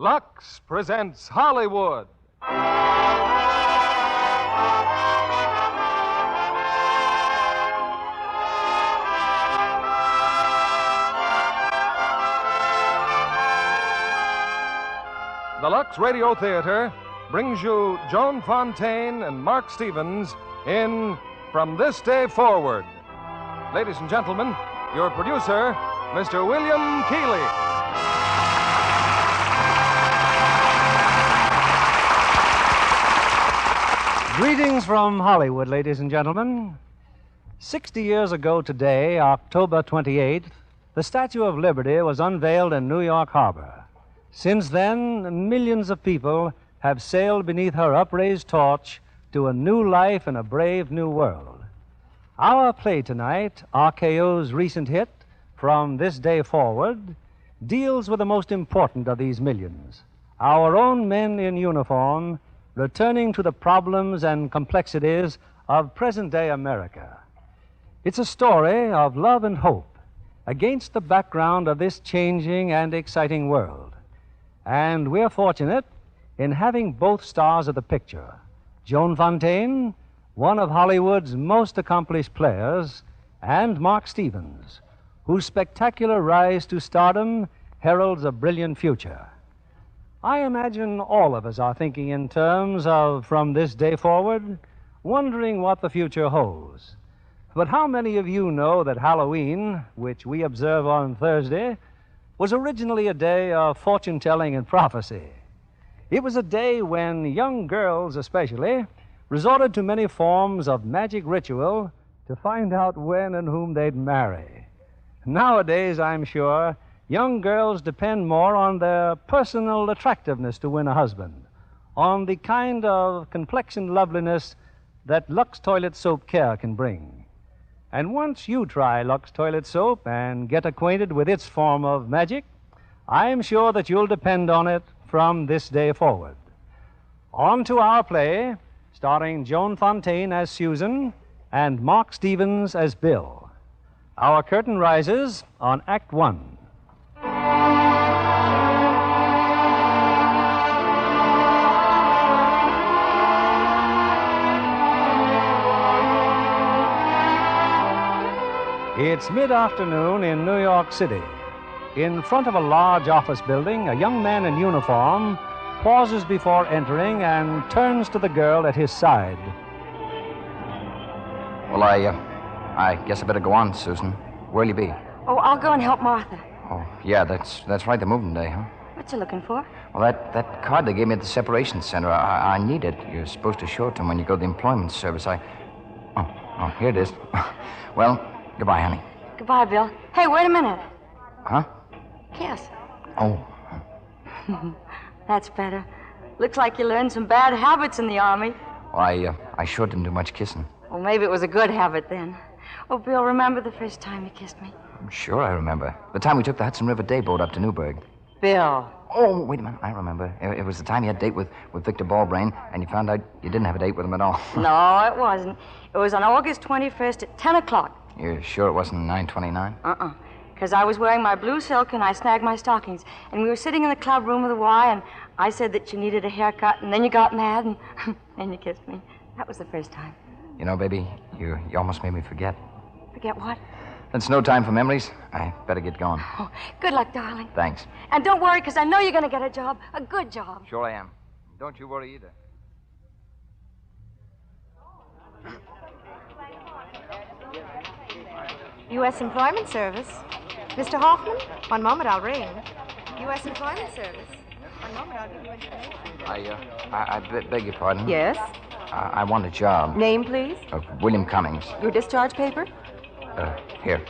Lux presents Hollywood. The Lux Radio Theatre brings you Joan Fontaine and Mark Stevens in From This Day Forward. Ladies and gentlemen, your producer, Mr. William Keighley. Greetings from Hollywood, ladies and gentlemen. 60 years ago today, October 28th, the Statue of Liberty was unveiled in New York Harbor. Since then, millions of people have sailed beneath her upraised torch to a new life in a brave new world. Our play tonight, RKO's recent hit, From This Day Forward, deals with the most important of these millions, our own men in uniform returning to the problems and complexities of present-day America. It's a story of love and hope against the background of this changing and exciting world. And we're fortunate in having both stars of the picture, Joan Fontaine, one of Hollywood's most accomplished players, and Mark Stevens, whose spectacular rise to stardom heralds a brilliant future. I imagine all of us are thinking in terms of from this day forward, wondering what the future holds. But how many of you know that Halloween, which we observe on Thursday, was originally a day of fortune-telling and prophecy? It was a day when young girls especially resorted to many forms of magic ritual to find out when and whom they'd marry. Nowadays, I'm sure, young girls depend more on their personal attractiveness to win a husband, on the kind of complexioned loveliness that Lux Toilet Soap Care can bring. And once you try Lux Toilet Soap and get acquainted with its form of magic, I'm sure that you'll depend on it from this day forward. On to our play, starring Joan Fontaine as Susan and Mark Stevens as Bill. Our curtain rises on Act One. It's mid-afternoon in New York City. In front of a large office building, a young man in uniform pauses before entering and turns to the girl at his side. Well, I guess I better go on, Susan. Where'll you be? Oh, I'll go and help Martha. Oh, yeah, that's right, the moving day, huh? What you looking for? Well, that card they gave me at the separation center, I need it. You're supposed to show it to them when you go to the employment service. Oh, here it is. Well, goodbye, honey. Goodbye, Bill. Hey, wait a minute. Huh? Kiss. Oh. That's better. Looks like you learned some bad habits in the Army. Well, I sure didn't do much kissing. Well, maybe it was a good habit then. Oh, Bill, remember the first time you kissed me? Sure, I remember. The time we took the Hudson River day boat up to Newburgh. Bill. Oh, wait a minute. I remember. It was the time you had a date with Victor Ballbrain, and you found out you didn't have a date with him at all. No, it wasn't. It was on August 21st at 10 o'clock. You're sure it wasn't 9:29? Because I was wearing my blue silk and I snagged my stockings. And we were sitting in the club room of the Y, and I said that you needed a haircut, and then you got mad, and then you kissed me. That was the first time. You know, baby, you almost made me forget. Forget what? It's no time for memories. I better get going. Oh, good luck, darling. Thanks. And don't worry, because I know you're going to get a job. A good job. Sure I am. Don't you worry either. U.S. Employment Service. Mr. Hoffman? One moment, I'll ring. U.S. Employment Service. One moment, I'll give you information. I beg your pardon? Yes? I want a job. Name, please? William Cummings. Your discharge paper? Here.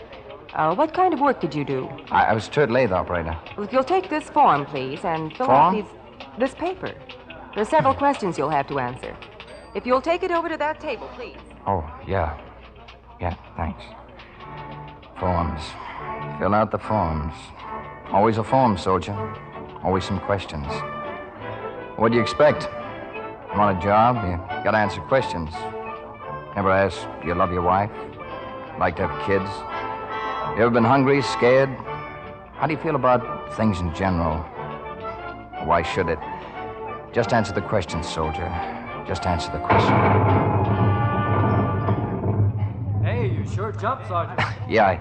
What kind of work did you do? I was third lathe operator. If you'll take this form, please, and fill Form? out this paper. There are several questions you'll have to answer. If you'll take it over to that table, please. Oh, yeah. Yeah, thanks. Forms. Fill out the forms. Always a form, soldier. Always some questions. What do you expect? Want a job? You gotta answer questions. Never ask, do you love your wife? Like to have kids? You ever been hungry, scared? How do you feel about things in general? Why should it? Just answer the question, soldier. Just answer the question. Hey, you sure jumped, Sergeant. Yeah,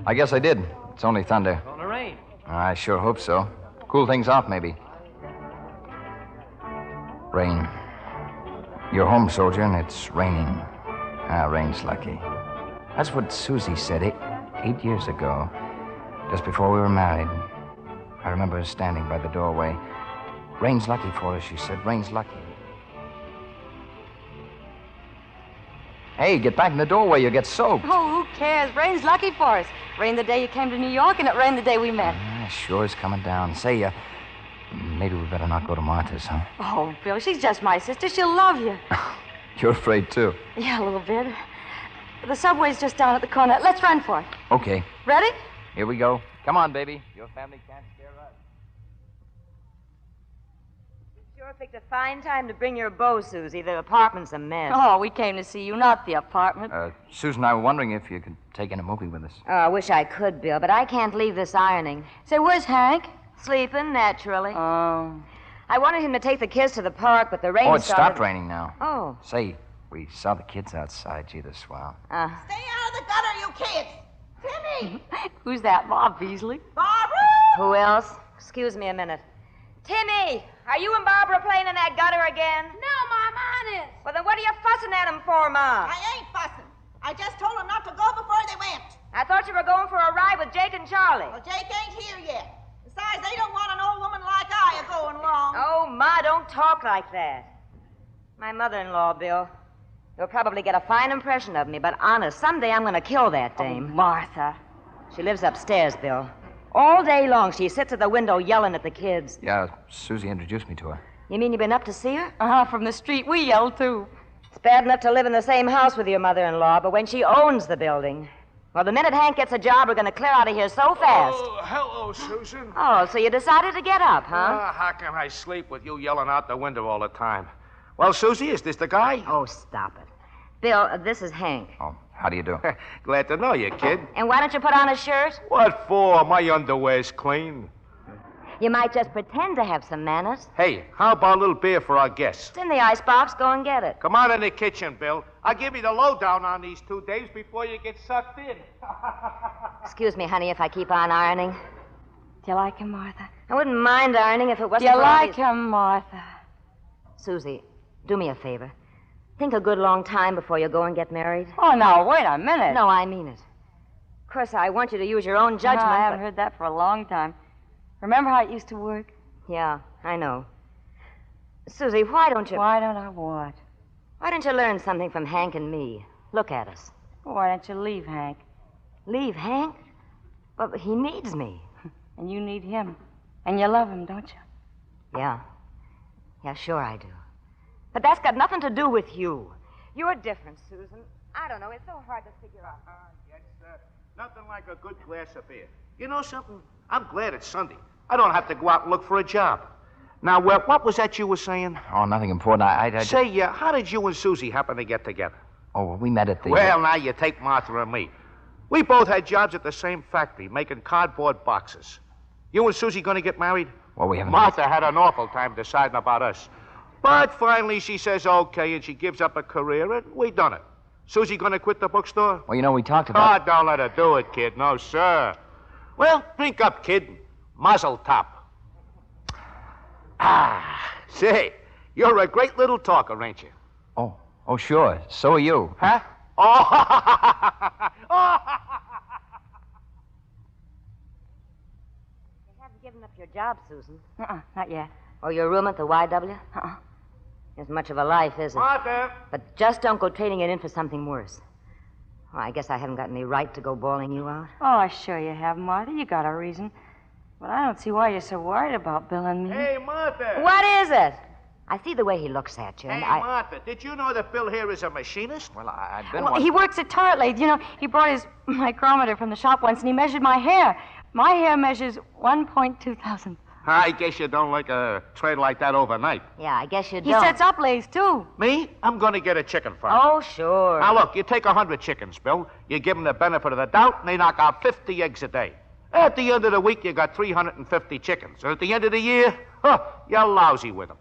I guess I did. It's only thunder. Gonna rain. I sure hope so. Cool things off, maybe. Rain. You're home, soldier, and it's raining. Rain's lucky. That's what Susie said 8 years ago, just before we were married. I remember her standing by the doorway. Rain's lucky for us, she said. Rain's lucky. Hey, get back in the doorway. You'll get soaked. Oh, who cares? Rain's lucky for us. Rained the day you came to New York, and it rained the day we met. Sure is coming down. Say, maybe we better not go to Martha's, huh? Oh, Bill, she's just my sister. She'll love you. You're afraid, too. Yeah, a little bit. The subway's just down at the corner. Let's run for it. Okay. Ready? Here we go. Come on, baby. Your family can't scare us. You sure picked a fine time to bring your beau, Susie. The apartment's a mess. Oh, we came to see you, not the apartment. Susan and I were wondering if you could take in a movie with us. Oh, I wish I could, Bill, but I can't leave this ironing. Say, where's Hank? Sleeping, naturally. Oh. I wanted him to take the kids to the park, but the rain Oh, it started... stopped raining now. Oh. Say, we saw the kids outside. Gee, they're swell. Stay out of the gutter, you kids! Timmy! Who's that, Bob Beasley? Barbara! Who else? Excuse me a minute. Timmy, are you and Barbara playing in that gutter again? No, Mom, honest. Well, then what are you fussing at him for, Ma? I ain't fussing. I just told them not to go before they went. I thought you were going for a ride with Jake and Charlie. Well, Jake ain't here yet. Besides, they don't want an old woman like I going along. Oh, Ma, don't talk like that. My mother-in-law, Bill. You'll probably get a fine impression of me, but honest, someday I'm going to kill that dame. Oh, Martha. She lives upstairs, Bill. All day long, she sits at the window yelling at the kids. Yeah, Susie introduced me to her. You mean you've been up to see her? From the street, we yelled, too. It's bad enough to live in the same house with your mother-in-law, but when she owns the building... Well, the minute Hank gets a job, we're going to clear out of here so fast. Oh, hello, Susan. Oh, so you decided to get up, huh? How can I sleep with you yelling out the window all the time? Well, Susie, is this the guy? Oh, stop it. Bill, this is Hank. Oh, how do you do? Glad to know you, kid. And why don't you put on a shirt? What for? My underwear's clean. You might just pretend to have some manners. Hey, how about a little beer for our guests? It's in the icebox. Go and get it. Come on in the kitchen, Bill. I'll give you the lowdown on these 2 days before you get sucked in. Excuse me, honey, if I keep on ironing. Do you like him, Martha? I wouldn't mind ironing if it Do wasn't you for all like these- him, Martha? Susie, do me a favor. Think a good long time before you go and get married. Oh, now, wait a minute. No, I mean it. Of course, I want you to use your own judgment. No, I haven't but- heard that for a long time. Remember how it used to work? Yeah, I know. Susie, why don't you... Why don't I what? Why don't you learn something from Hank and me? Look at us. Why don't you leave Hank? Leave Hank? But he needs me. And you need him. And you love him, don't you? Yeah. Yeah, sure I do. But that's got nothing to do with you. You're different, Susan. I don't know. It's so hard to figure out. Yes, sir. Nothing like a good glass of beer. You know something? I'm glad it's Sunday. I don't have to go out and look for a job. Now, what was that you were saying? Oh, nothing important. I Say, how did you and Susie happen to get together? Oh, well, we met at the... Well, now you take Martha and me. We both had jobs at the same factory, making cardboard boxes. You and Susie going to get married? Well, we haven't... Martha had an awful time deciding about us. But finally she says okay, and she gives up her career, and we done it. Susie going to quit the bookstore? Well, you know, we talked about... Oh, don't let her do it, kid. No, sir. Well, drink up, kid. Mazel tov. Say, you're a great little talker, ain't you? Oh, sure. So are you. Huh? Oh, You haven't given up your job, Susan. Not yet. Or your room at the YW? Isn't much of a life, is it? Martha! But just don't go trading it in for something worse. Well, I guess I haven't got any right to go bawling you out. Oh, sure you have, Martha. You got a reason. But I don't see why you're so worried about Bill and me. Hey, Martha! What is it? I see the way he looks at you, Hey, and I... Martha, did you know that Bill here is a machinist? Well, I've been... Well, he works at Turret Lathe. You know, he brought his micrometer from the shop once, and he measured my hair. My hair measures 1.2 thousandths. I guess you don't like a trade like that overnight. Yeah, I guess you He don't. sets up lathes, too. Me? I'm going to get a chicken farm. Oh, sure. Now, look, you take 100 chickens, Bill. You give them the benefit of the doubt, and they knock out 50 eggs a day. At the end of the week, you got 350 chickens. And at the end of the year, you're lousy with them.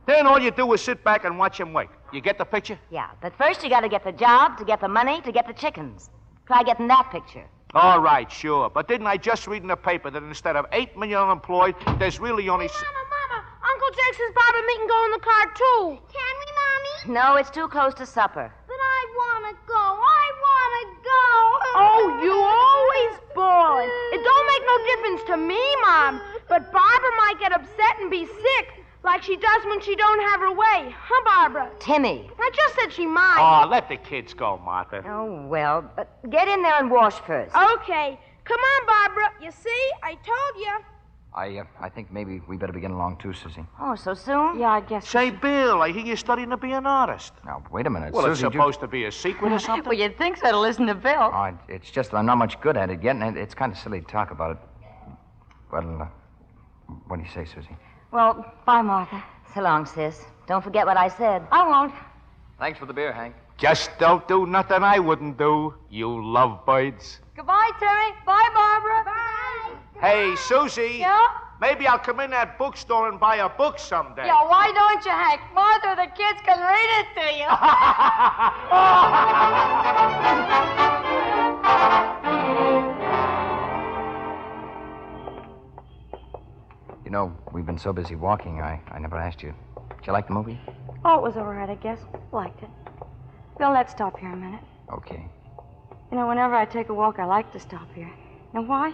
Then all you do is sit back and watch them wait. You get the picture? Yeah, but first you got to get the job, to get the money, to get the chickens. Try getting that picture. All right, sure. But didn't I just read in the paper that instead of 8 million unemployed, there's really only... Mama, Uncle Jake says Barbara and me can go in the car, too. Can we, Mommy? No, it's too close to supper. But I want to go. Oh, you always bawling. It don't make no difference to me, Mom. But Barbara might get upset and be sick, like she does when she don't have her way. Huh, Barbara? Timmy. I just said she might. Oh, let the kids go, Martha. Oh, well, but get in there and wash first. Okay. Come on, Barbara. You see, I told you. I think maybe we better be getting along too, Susie. Oh, so soon? Yeah, I guess. Say, Bill, I hear you're studying to be an artist. Now, wait a minute. Well, Susie, it's supposed to be a secret or something? Well, you'd think so to listen to Bill. Oh, it's just that I'm not much good at it yet, and it's kind of silly to talk about it. Well, what do you say, Susie? Well, bye, Martha. So long, sis. Don't forget what I said. I won't. Thanks for the beer, Hank. Just don't do nothing I wouldn't do, you lovebirds. Goodbye, Timmy. Bye, Barbara. Bye. Hey, Susie. Yeah? Maybe I'll come in that bookstore and buy a book someday. Yeah, why don't you, Hank? Martha, the kids can read it to you. You know, we've been so busy walking, I never asked you. Did you like the movie? Oh, it was all right, I guess. Liked it. Bill, let's stop here a minute. Okay. You know, whenever I take a walk, I like to stop here. You know why?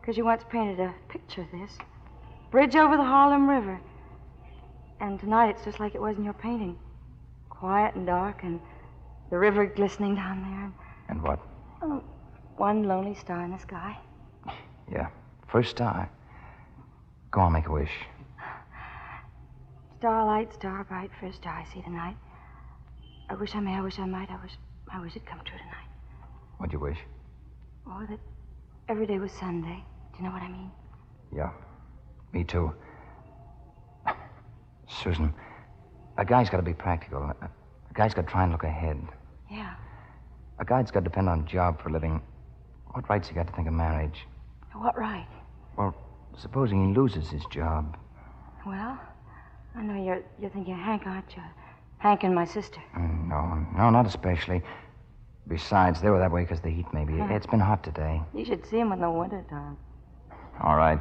Because you once painted a picture of this. Bridge over the Harlem River. And tonight it's just like it was in your painting. Quiet and dark and the river glistening down there. And what? Oh, one lonely star in the sky. Yeah, first star. Go on, make a wish. Starlight, star bright, first star I see tonight. I wish I may, I wish I might, I wish it'd come true tonight. What'd you wish? Oh, that every day was Sunday. Do you know what I mean? Yeah, me too. Susan, a guy's got to be practical. A guy's got to try and look ahead. Yeah. A guy's got to depend on a job for a living. What right's he got to think of marriage? What right? Well, supposing he loses his job. Well, I know you're thinking of Hank, aren't you? Hank and my sister. No, not especially. Besides, they were that way because of the heat, maybe. It's been hot today. You should see him in the wintertime. All right.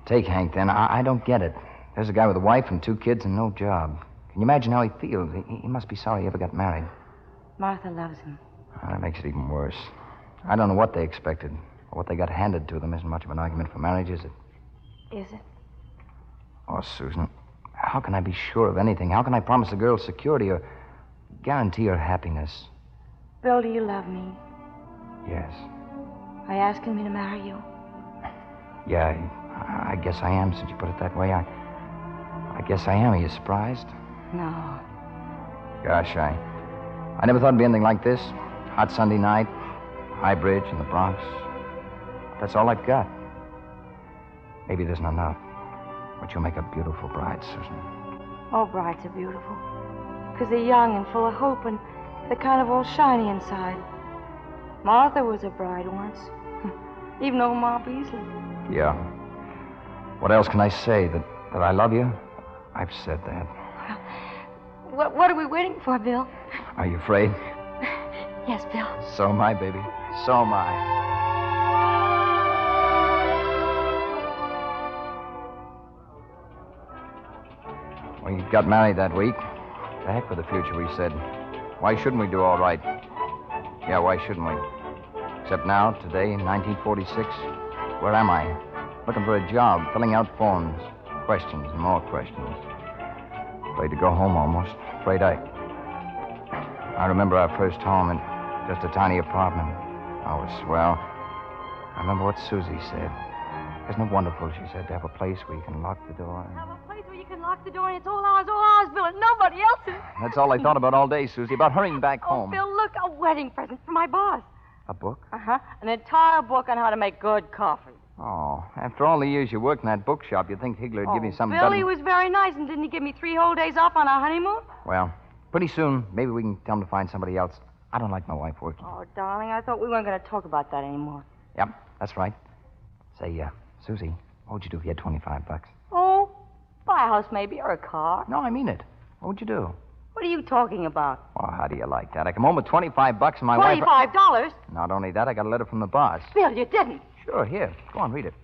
Take Hank, then. I don't get it. There's a guy with a wife and 2 kids and no job. Can you imagine how he feels? He must be sorry he ever got married. Martha loves him. That makes it even worse. I don't know what they expected. Or what they got handed to them isn't much of an argument for marriage, is it? Is it? Oh, Susan, how can I be sure of anything? How can I promise a girl security or guarantee her happiness? Bill, do you love me? Yes. Are you asking me to marry you? Yeah, I guess I am, since you put it that way. I guess I am. Are you surprised? No. Gosh, I never thought it'd be anything like this. Hot Sunday night, High Bridge in the Bronx. That's all I've got. Maybe it isn't enough. But you'll make a beautiful bride, Susan. All brides are beautiful. Because they're young and full of hope and they're kind of all shiny inside. Martha was a bride once. Even old Ma Beasley. Yeah. What else can I say? That I love you? I've said that. Well, what are we waiting for, Bill? Are you afraid? Yes, Bill. So am I, baby. So am I. We got married that week. The heck with the future, we said. Why shouldn't we do all right? Yeah, why shouldn't we? Except now, today, in 1946, where am I? Looking for a job, filling out forms. Questions and more questions. Afraid to go home almost. Afraid I remember our first home in just a tiny apartment. Oh, it was swell. I remember what Susie said. Isn't it wonderful, she said, to have a place where you can lock the door? Have a place where you can lock the door and it's all ours, Bill, and nobody else's. That's all I thought about all day, Susie, about hurrying back home. Bill, look, a wedding present for my boss. A book? Uh-huh. An entire book on how to make good coffee. Oh, after all the years you worked in that bookshop, you'd think Higgler'd give you something Bill, better. he was very nice, and didn't he give me 3 whole days off on our honeymoon? Well, pretty soon, maybe we can tell him to find somebody else. I don't like my wife working. Oh, darling, I thought we weren't going to talk about that anymore. Yep, that's right. Say, Susie, what would you do if you had $25? Oh, buy a house maybe, or a car. No, I mean it. What would you do? What are you talking about? Oh, how do you like that? I come home with $25 and my wife... $25? Not only that, I got a letter from the boss. Bill, you didn't. Sure, here. Go on, read it.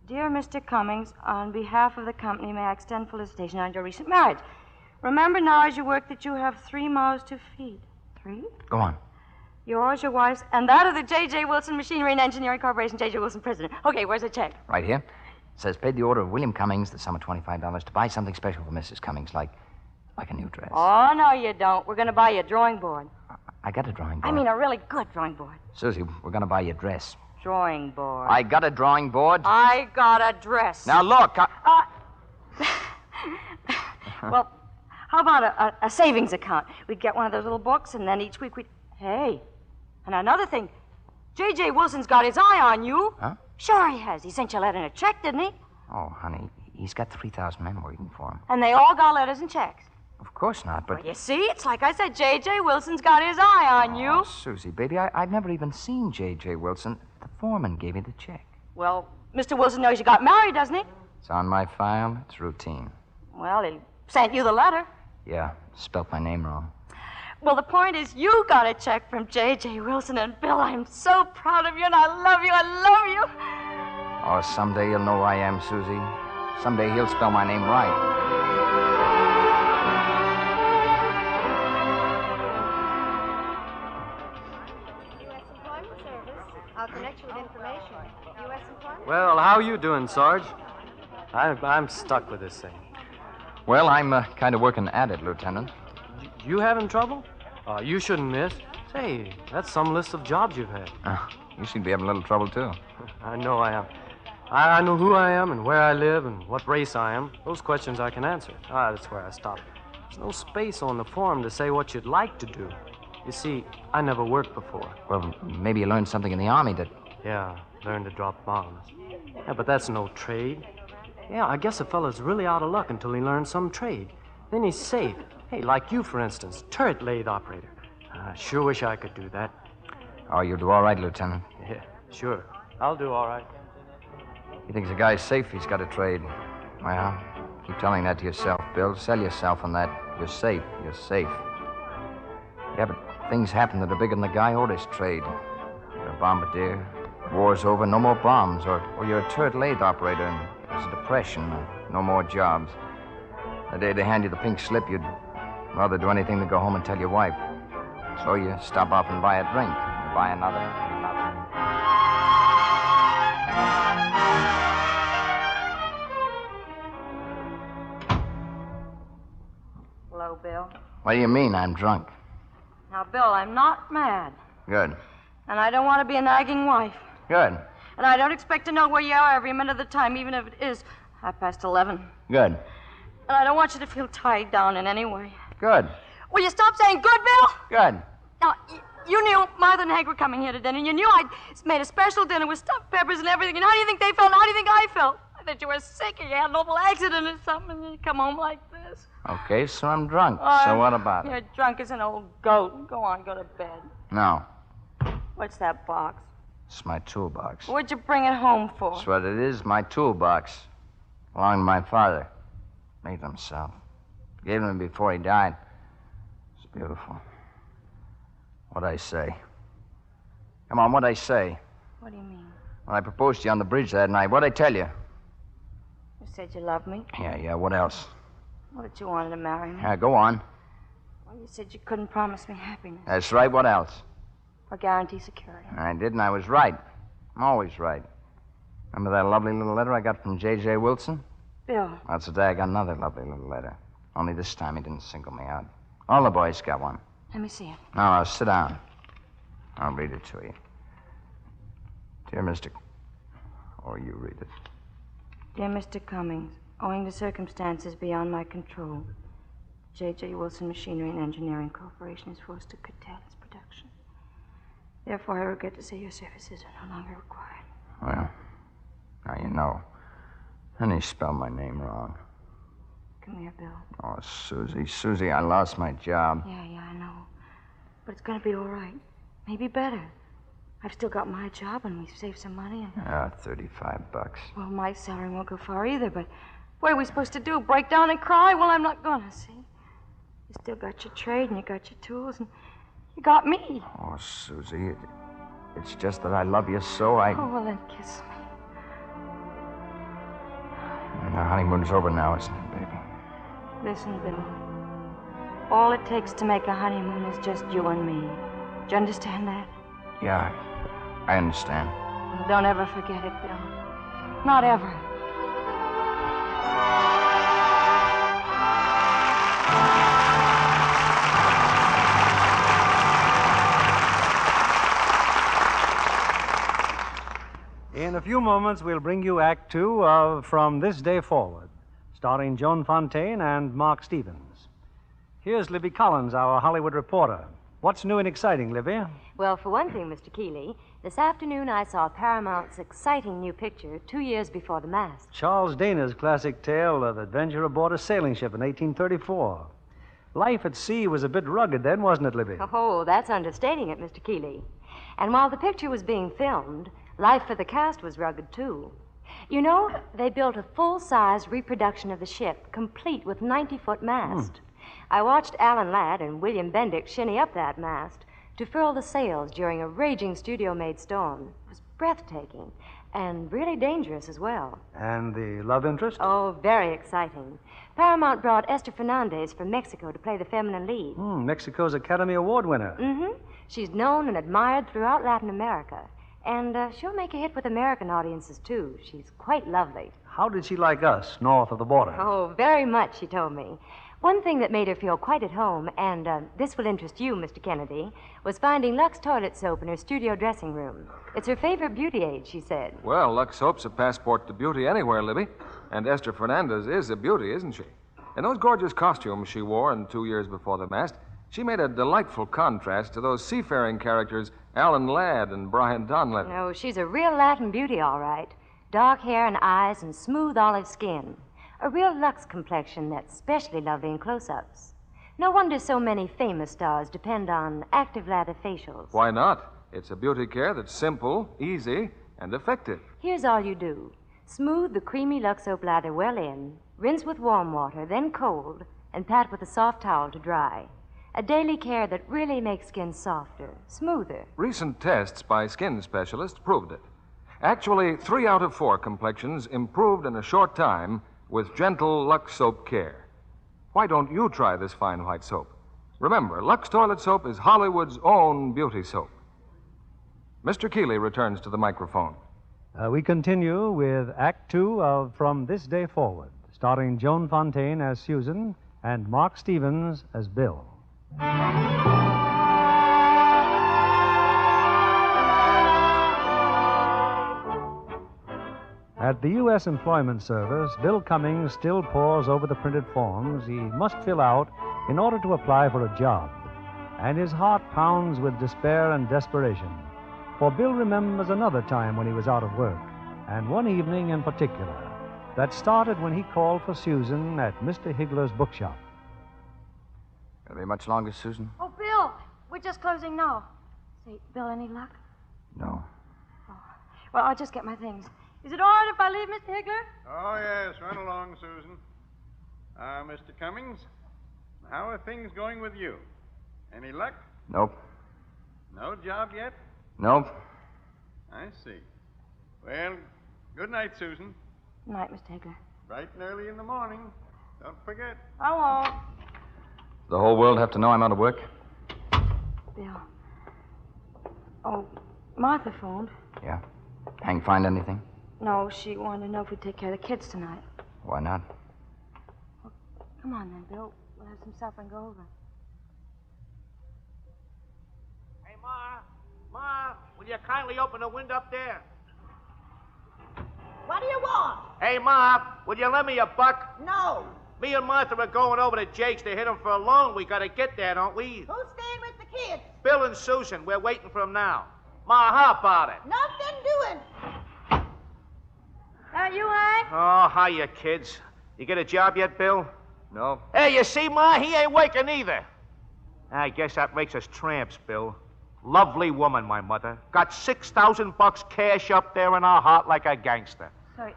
Dear Mr. Cummings, on behalf of the company, may I extend felicitation on your recent marriage. Remember now as you work that you have 3 mouths to feed. 3? Go on. Yours, your wife's, and that of the J.J. Wilson Machinery and Engineering Corporation, J.J. Wilson, president. Okay, where's the check? Right here. It says, paid the order of William Cummings, the sum of $25, to buy something special for Mrs. Cummings, like a new dress. Oh, no, you don't. We're going to buy you a drawing board. I got a drawing board. I mean, a really good drawing board. Susie, we're going to buy you a dress. Drawing board. I got a drawing board. I got a dress. Now, look. Well, how about a savings account? We'd get one of those little books, and then each week we'd... Hey, and another thing. J.J. Wilson's got his eye on you. Huh? Sure he has. He sent you a letter and a check, didn't he? Oh, honey, he's got 3,000 men working for him. And they all got letters and checks. Of course not, but... Well, you see, it's like I said, J.J. Wilson's got his eye on you. Susie, baby, I've never even seen J.J. Wilson. The foreman gave me the check. Well, Mr. Wilson knows you got married, doesn't he? It's on my file. It's routine. Well, he sent you the letter. Yeah, spelt my name wrong. Well, the point is, you got a check from J.J. Wilson, and Bill, I'm so proud of you, and I love you, Oh, someday you'll know who I am, Susie. Someday he'll spell my name right. U.S. Employment Service. I'll connect you with information. U.S. Employment. Well, how you doing, Sarge? I'm stuck with this thing. Well, I'm kind of working at it, Lieutenant. You having trouble? You shouldn't miss. Say, that's some list of jobs you've had. You seem to be having a little trouble, too. I know I am. I know who I am and where I live and what race I am. Those questions I can answer. That's where I stop. There's no space on the form to say what you'd like to do. You see, I never worked before. Well, maybe you learned something in the Army that... Yeah, learned to drop bombs. Yeah, but that's no trade. Yeah, I guess a fella's really out of luck until he learns some trade. Then he's safe. Hey, like you, for instance, turret lathe operator. I sure wish I could do that. Oh, you'll do all right, Lieutenant. Yeah, sure. I'll do all right. He thinks a guy's safe, he's got a trade. Well, keep telling that to yourself, Bill. Sell yourself on that. You're safe. You're safe. Yeah, but things happen that are bigger than the guy or his trade. You're a bombardier. War's over, no more bombs. Or you're a turret lathe operator, and there's a depression. No more jobs. The day they hand you the pink slip, you'd rather do anything than go home and tell your wife. So you stop off and buy a drink. You buy another. Hello, Bill. What do you mean, I'm drunk? Now, Bill, I'm not mad. Good. And I don't want to be a nagging wife. Good. And I don't expect to know where you are every minute of the time, even if it is 11:30. Good. And I don't want you to feel tied down in any way. Good. Will you stop saying good, Bill? Good. Now, you knew Martha and Hank were coming here to dinner, and you knew I'd made a special dinner with stuffed peppers and everything. And how do you think they felt? How do you think I felt? I thought you were sick or you had an awful accident or something, and you come home like this. Okay, so I'm drunk. So what about it? You're drunk as an old goat. Go on, go to bed. No. What's that box? It's my toolbox. What'd you bring it home for? That's what it is, my toolbox. Belonged to my father. Made it himself. Gave it to me before he died. It's beautiful. What'd I say? Come on, what'd I say? What do you mean? When I proposed to you on the bridge that night, what'd I tell you? You said you loved me. Yeah, what else? What did you wanted to marry me? Yeah, go on. Well, you said you couldn't promise me happiness. That's right, what else? Or guarantee security. I did, and I was right. I'm always right. Remember that lovely little letter I got from J.J. Wilson? Bill. That's the day I got another lovely little letter. Only this time he didn't single me out. All the boys got one. Let me see it. No, sit down. I'll read it to you. Dear Mr. Or you read it. Dear Mr. Cummings, owing to circumstances beyond my control, J.J. Wilson Machinery and Engineering Corporation is forced to curtail its production. Therefore, I regret to say your services are no longer required. Well, now you know. And he spelled my name wrong. Come here, Bill. Oh, Susie, I lost my job. Yeah, I know. But it's going to be all right. Maybe better. I've still got my job, and we've saved some money, and... $35. Well, my salary won't go far either, but what are we supposed to do, break down and cry? Well, I'm not gonna, see? You still got your trade, and you got your tools, and you got me. Oh, Susie, it's just that I love you so, I... Oh, well, then kiss me. And our honeymoon's over now, isn't it, baby? Listen, Bill. All it takes to make a honeymoon is just you and me. Do you understand that? Yeah, I understand. Well, don't ever forget it, Bill. Not ever. In a few moments, we'll bring you Act Two of From This Day Forward, starring Joan Fontaine and Mark Stevens. Here's Libby Collins, our Hollywood reporter. What's new and exciting, Libby? Well, for one thing, Mr. Keeley, this afternoon I saw Paramount's exciting new picture, 2 years before The Mast. Charles Dana's classic tale of adventure aboard a sailing ship in 1834. Life at sea was a bit rugged then, wasn't it, Libby? Oh, that's understating it, Mr. Keeley. And while the picture was being filmed, life for the cast was rugged, too. You know, they built a full-size reproduction of the ship, complete with 90-foot mast. I watched Alan Ladd and William Bendick shinny up that mast to furl the sails during a raging studio-made storm. It was breathtaking and really dangerous as well. And the love interest? Oh, very exciting. Paramount brought Esther Fernandez from Mexico to play the feminine lead. Mexico's Academy Award winner. Mm-hmm. She's known and admired throughout Latin America. And she'll make a hit with American audiences, too. She's quite lovely. How did she like us, north of the border? Oh, very much, she told me. One thing that made her feel quite at home, and this will interest you, Mr. Kennedy, was finding Lux toilet soap in her studio dressing room. It's her favorite beauty aid, she said. Well, Lux soap's a passport to beauty anywhere, Libby. And Esther Fernandez is a beauty, isn't she? In those gorgeous costumes she wore in 2 years before The Mast, she made a delightful contrast to those seafaring characters, Alan Ladd and Brian Donlevy. Oh, she's a real Latin beauty, all right. Dark hair and eyes and smooth olive skin. A real Lux complexion that's especially lovely in close-ups. No wonder so many famous stars depend on active lather facials. Why not? It's a beauty care that's simple, easy, and effective. Here's all you do. Smooth the creamy Lux soap lather well in, rinse with warm water, then cold, and pat with a soft towel to dry. A daily care that really makes skin softer, smoother. Recent tests by skin specialists proved it. Actually, 3 out of 4 complexions improved in a short time with gentle Lux soap care. Why don't you try this fine white soap? Remember, Lux toilet soap is Hollywood's own beauty soap. Mr. Keeley returns to the microphone. We continue with Act Two of From This Day Forward, starring Joan Fontaine as Susan and Mark Stevens as Bill. At the U.S. Employment Service, Bill Cummings still pores over the printed forms he must fill out in order to apply for a job. And his heart pounds with despair and desperation. For Bill remembers another time when he was out of work, and one evening in particular, that started when he called for Susan at Mr. Higgler's bookshop. Gonna be much longer, Susan? Oh, Bill, we're just closing now. Say, Bill, any luck? No. Oh. Well, I'll just get my things. Is it all right if I leave, Mr. Higgler? Oh, yes. Run along, Susan. Mr. Cummings, how are things going with you? Any luck? Nope. No job yet? Nope. I see. Well, good night, Susan. Good night, Mr. Higgler. Bright and early in the morning. Don't forget. I won't. The whole world have to know I'm out of work? Bill. Oh, Martha phoned. Yeah. Hank find anything? No, she wanted to know if we'd take care of the kids tonight. Why not? Well, come on then, Bill. We'll have some supper and go over. Hey, Ma, will you kindly open the window up there? What do you want? Hey, Ma, will you lend me $1? No. Me and Martha are going over to Jake's to hit him for a loan. We gotta get there, don't we? Who's staying with the kids? Bill and Susan. We're waiting for them now. Ma, how about it? Nothing doing. You, Hank? Oh, hiya, kids. You get a job yet, Bill? No. Hey, you see, Ma, he ain't working either. I guess that makes us tramps, Bill. Lovely woman, my mother. Got $6,000 cash up there in her heart like a gangster. So,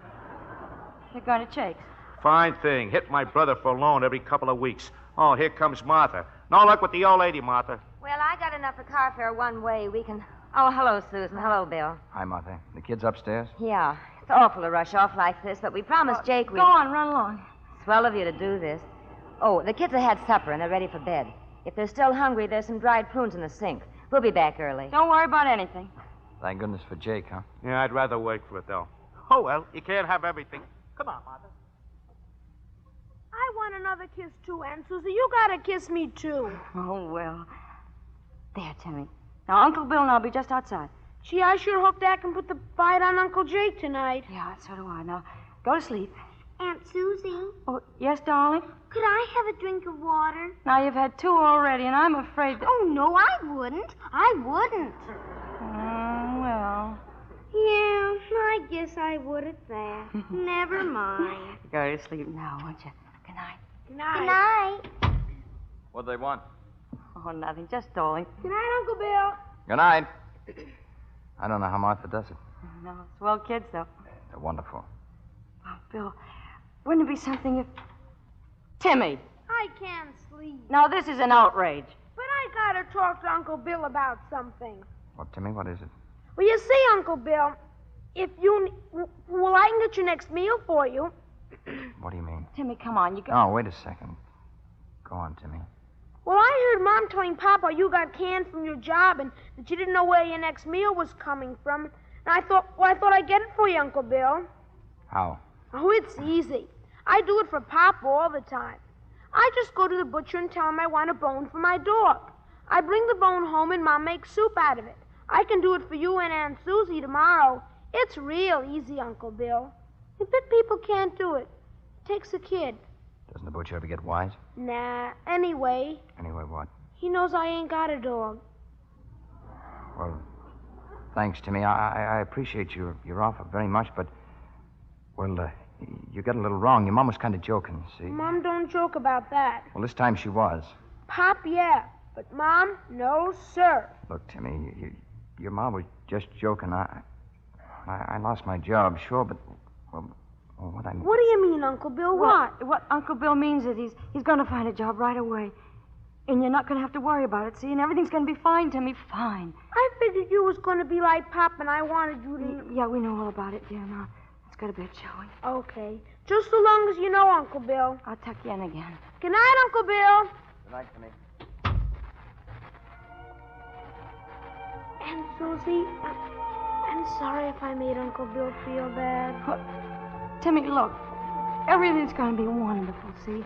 you're going to Jake's? Fine thing. Hit my brother for a loan every couple of weeks. Oh, here comes Martha. No luck with the old lady, Martha. Well, I got enough for car fare one way. We can... Oh, hello, Susan. Hello, Bill. Hi, Martha. The kids upstairs? Yeah. It's awful to rush off like this, but we promised Jake we'd... Go on, run along. Swell of you to do this. Oh, the kids have had supper and they're ready for bed. If they're still hungry, there's some dried prunes in the sink. We'll be back early. Don't worry about anything. Thank goodness for Jake, huh? Yeah, I'd rather wait for it, though. Oh, well, you can't have everything. Come on, Martha. I want another kiss, too, Aunt Susie. You gotta kiss me, too. Oh, well. There, Timmy. Now, Uncle Bill and I'll be just outside. Gee, I sure hope Dad can put the bite on Uncle Jake tonight. Yeah, so do I. Now, go to sleep. Aunt Susie, Oh, yes, darling? could I have a drink of water? Now, you've had 2 already, and I'm afraid that... Oh, no, I wouldn't. I wouldn't. Well... Yeah, I guess I would at that. Never mind. Go to sleep now, won't you? Good night. Good night. Good night. What'd they want? Oh, nothing. Just stalling. Good night, Uncle Bill. Good night. I don't know how Martha does it. No, swell kids, though. They're wonderful. Oh, Bill, wouldn't it be something if... Timmy! I can't sleep. Now, this is an outrage. But I gotta talk to Uncle Bill about something. What, Timmy? What is it? Well, you see, Uncle Bill, if you... Well, I can get your next meal for you. What do you mean? Timmy, come on, you got... Oh, wait a second. Go on, Timmy. Well, I heard Mom telling Papa you got canned from your job and that you didn't know where your next meal was coming from. And I thought I'd get it for you, Uncle Bill. How? Oh, it's easy. I do it for Papa all the time. I just go to the butcher and tell him I want a bone for my dog. I bring the bone home and Mom makes soup out of it. I can do it for you and Aunt Susie tomorrow. It's real easy, Uncle Bill. If big people can't do it, it takes a kid. Doesn't the butcher ever get wise? Nah, anyway, Anyway, what? he knows I ain't got a dog. Well, thanks, Timmy. I appreciate your offer very much, but... Well, you got a little wrong. Your mom was kind of joking, see? Mom don't joke about that. Well, this time she was. Pop, yeah. But Mom, no, sir. Look, Timmy, your mom was just joking. I lost my job, sure, but... Well, what I mean... What do you mean, Uncle Bill? What? What Uncle Bill means is he's going to find a job right away. And you're not going to have to worry about it, see? And everything's going to be fine, Timmy, fine. I figured you was going to be like Pop, and I wanted you to... Yeah, we know all about it, dear. Now, let's go to bed, shall we? Okay. Just so long as you know, Uncle Bill. I'll tuck you in again. Good night, Uncle Bill. Good night, Timmy. Aunt Susie, I'm sorry if I made Uncle Bill feel bad. Timmy, look. Everything's going to be wonderful, see?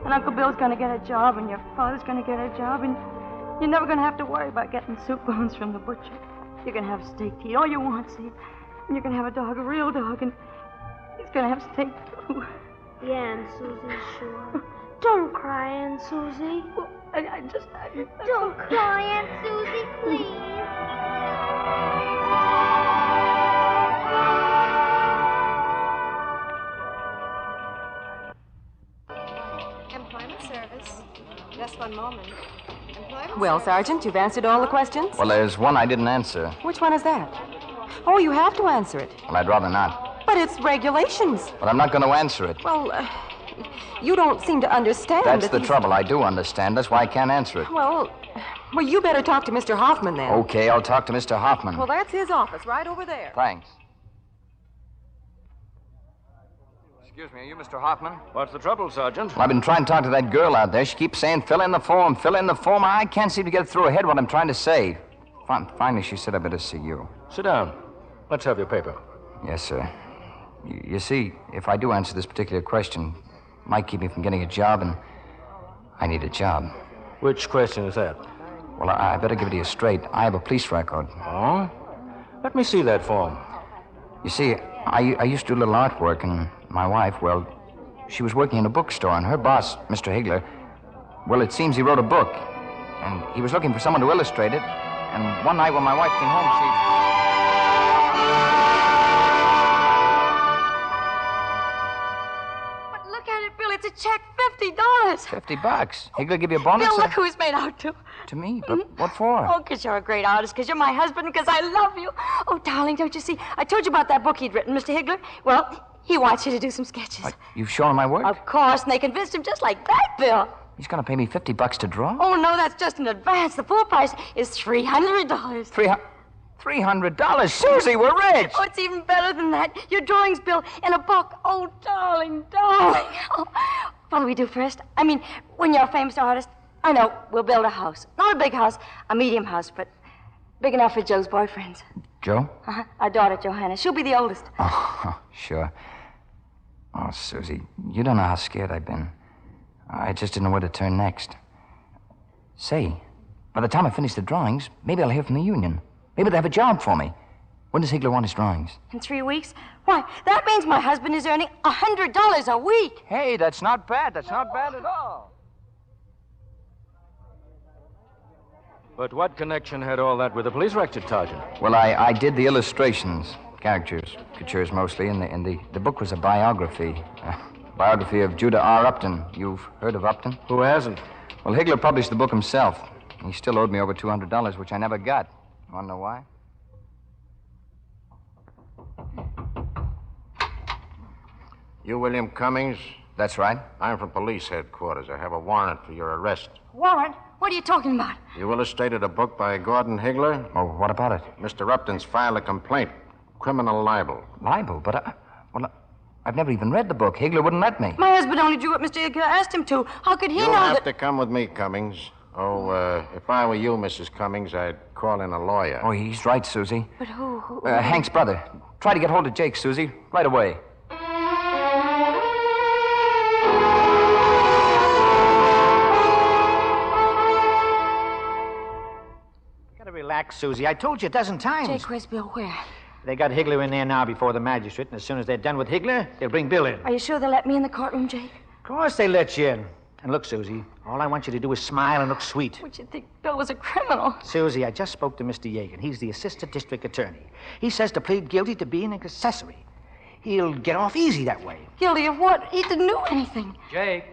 And Uncle Bill's going to get a job, and your father's going to get a job, and you're never going to have to worry about getting soup bones from the butcher. You can have steak to eat all you want, see? And you can have a dog, a real dog, and he's going to have steak, too. Yeah, Aunt Susie, sure. Don't cry, Aunt Susie. Well, I just... Don't cry, Aunt Susie, please. Employment service. Just one moment. Employment Well, service. Sergeant, you've answered all the questions? Well, there's one I didn't answer. Which one is that? Oh, you have to answer it. Well, I'd rather not. But it's regulations. But I'm not going to answer it. Well, you don't seem to understand. That's that the these- trouble. I do understand. That's why I can't answer it. Well, you better talk to Mr. Hoffman then. Okay, I'll talk to Mr. Hoffman. Well, that's his office right over there. Thanks. Excuse me, are you Mr. Hoffman? What's the trouble, Sergeant? Well, I've been trying to talk to that girl out there. She keeps saying, fill in the form, fill in the form. I can't seem to get through her head what I'm trying to say. Finally, she said I better see you. Sit down. Let's have your paper. Yes, sir. You see, if I do answer this particular question, it might keep me from getting a job, and I need a job. Which question is that? Well, I better give it to you straight. I have a police record. Oh? Let me see that form. You see, I used to do a little artwork, and my wife, well, she was working in a bookstore, and her boss, Mr. Higler, well, it seems he wrote a book, and he was looking for someone to illustrate it, and one night when my wife came home, But look at it, Billy. it's a check, $50. $50. Higgler give you a bonus? Bill, look who he's made out to. To me? But what for? Oh, because you're a great artist, because you're my husband, because I love you. Oh, darling, don't you see? I told you about that book he'd written, Mr. Higgler. Well, he wants you to do some sketches. You've shown my work? Of course, and they convinced him just like that, Bill. He's going to pay me $50 to draw? Oh, no, that's just an advance. The full price is $300. $300? Susie, we're rich! Oh, it's even better than that. Your drawings, Bill, in a book. Oh, darling, darling. Oh, what do we do first? I mean, when you're a famous artist, I know, we'll build a house. Not a big house, a medium house, but big enough for Joe's boyfriends. Joe? Our daughter, Johanna. She'll be the oldest. Oh, sure. Oh, Susie, you don't know how scared I've been. I just didn't know where to turn next. Say, by the time I finish the drawings, maybe I'll hear from the union. Maybe they'll have a job for me. When does Higgler want his drawings? In 3 weeks? Why, that means my husband is earning $100 a week. Hey, that's not bad. That's not bad at all. But what connection had all that with the police record, Sergeant? Well, I did the illustrations, caricatures mostly, and the book was a biography. Biography of Judah R. Upton. You've heard of Upton? Who hasn't? Well, Higgler published the book himself. He still owed me over $200, which I never got. You want to know why? You William Cummings? That's right. I'm from police headquarters. I have a warrant for your arrest. Warrant? What are you talking about? You illustrated a book by Gordon Higgler? Oh, what about it? Mr. Upton's filed a complaint. Criminal libel. Libel? But I've never even read the book. Higgler wouldn't let me. My husband only drew what Mr. Higgler asked him to. How could he know You'll that... have to come with me, Cummings. Oh, if I were you, Mrs. Cummings, I'd call in a lawyer. Oh, he's right, Susie. But who? Hank's brother. Try to get hold of Jake, Susie, right away. Gotta relax, Susie. I told you a dozen times. Jake, where's Bill? Where? They got Higgler in there now before the magistrate, and as soon as they're done with Higgler, they'll bring Bill in. Are you sure they'll let me in the courtroom, Jake? Of course they let you in. And look, Susie, all I want you to do is smile and look sweet. Would you think Bill was a criminal? Susie, I just spoke to Mr. Yeagan. He's the assistant district attorney. He says to plead guilty to being an accessory. He'll get off easy that way. Guilty of what? He didn't do anything. Jake.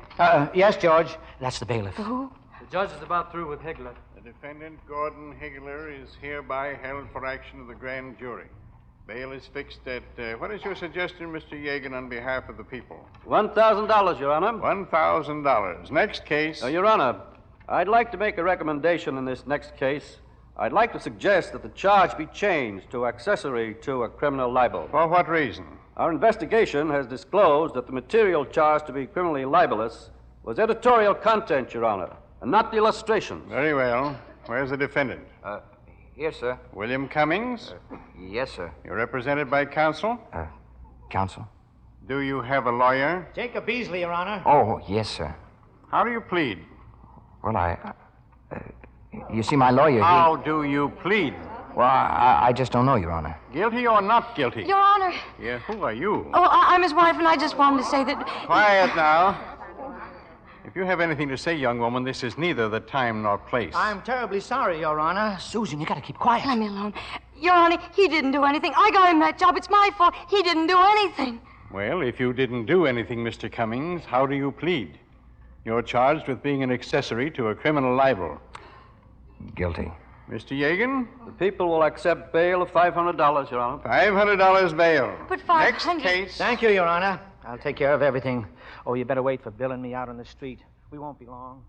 Yes, George. That's the bailiff. Who? The judge is about through with Higgler. The defendant, Gordon Higgler, is hereby held for action of the grand jury. Bail is fixed at, what is your suggestion, Mr. Yeagan, on behalf of the people? $1,000, Your Honor. $1,000. Next case. Your Honor, I'd like to make a recommendation in this next case. I'd like to suggest that the charge be changed to accessory to a criminal libel. For what reason? Our investigation has disclosed that the material charged to be criminally libelous was editorial content, Your Honor, and not the illustrations. Very well. Where's the defendant? Here, sir. William Cummings? Yes, sir. You're represented by counsel? Counsel? Do you have a lawyer? Jacob Beasley, Your Honor. Oh, yes, sir. How do you plead? Well, you see, my lawyer, How do you plead? Well, I just don't know, Your Honor. Guilty or not guilty? Your Honor. Yeah, who are you? Oh, I'm his wife, and I just wanted to say that... Quiet now. If you have anything to say, young woman, this is neither the time nor place. I'm terribly sorry, Your Honor. Susan, you gotta keep quiet. Let me alone. Your Honor, he didn't do anything. I got him that job. It's my fault. He didn't do anything. Well, if you didn't do anything, Mr. Cummings, how do you plead? You're charged with being an accessory to a criminal libel. Guilty. Mr. Yeagan? The people will accept bail of $500, Your Honor. $500 bail. But $500... Next case. Thank you, Your Honor. I'll take care of everything. Oh, you better wait for Bill and me out on the street. We won't be long.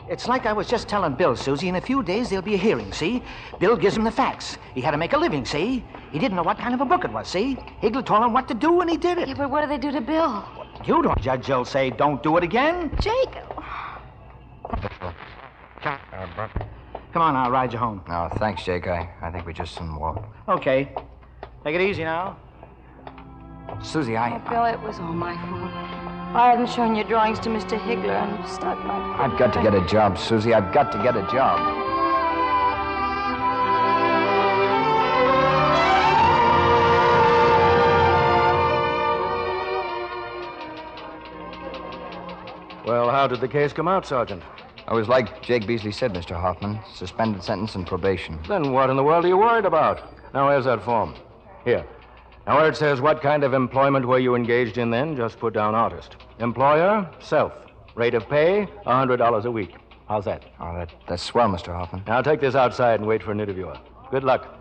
It's like I was just telling Bill, Susie. In a few days, there'll be a hearing, see? Bill gives him the facts. He had to make a living, see? He didn't know what kind of a book it was, see? Higgler told him what to do, and he did it. Yeah, but what do they do to Bill? You don't judge. They'll say, don't do it again. Jake. Come on, I'll ride you home. No, thanks, Jake. I think we just shouldn't walk. Okay. Take it easy now. Susie, Oh, Bill, it was all my fault. I hadn't shown your drawings to Mr. Higgler and stuck my... I've got to get a job, Susie. I've got to get a job. Well, how did the case come out, Sergeant? I was like Jake Beasley said, Mr. Hoffman. Suspended sentence and probation. Then what in the world are you worried about? Now, where's that form? Here. Now, where it says what kind of employment were you engaged in then, just put down artist. Employer, self. Rate of pay, $100 a week. How's that? Oh, that's swell, Mr. Hoffman. Now, take this outside and wait for an interviewer. Good luck.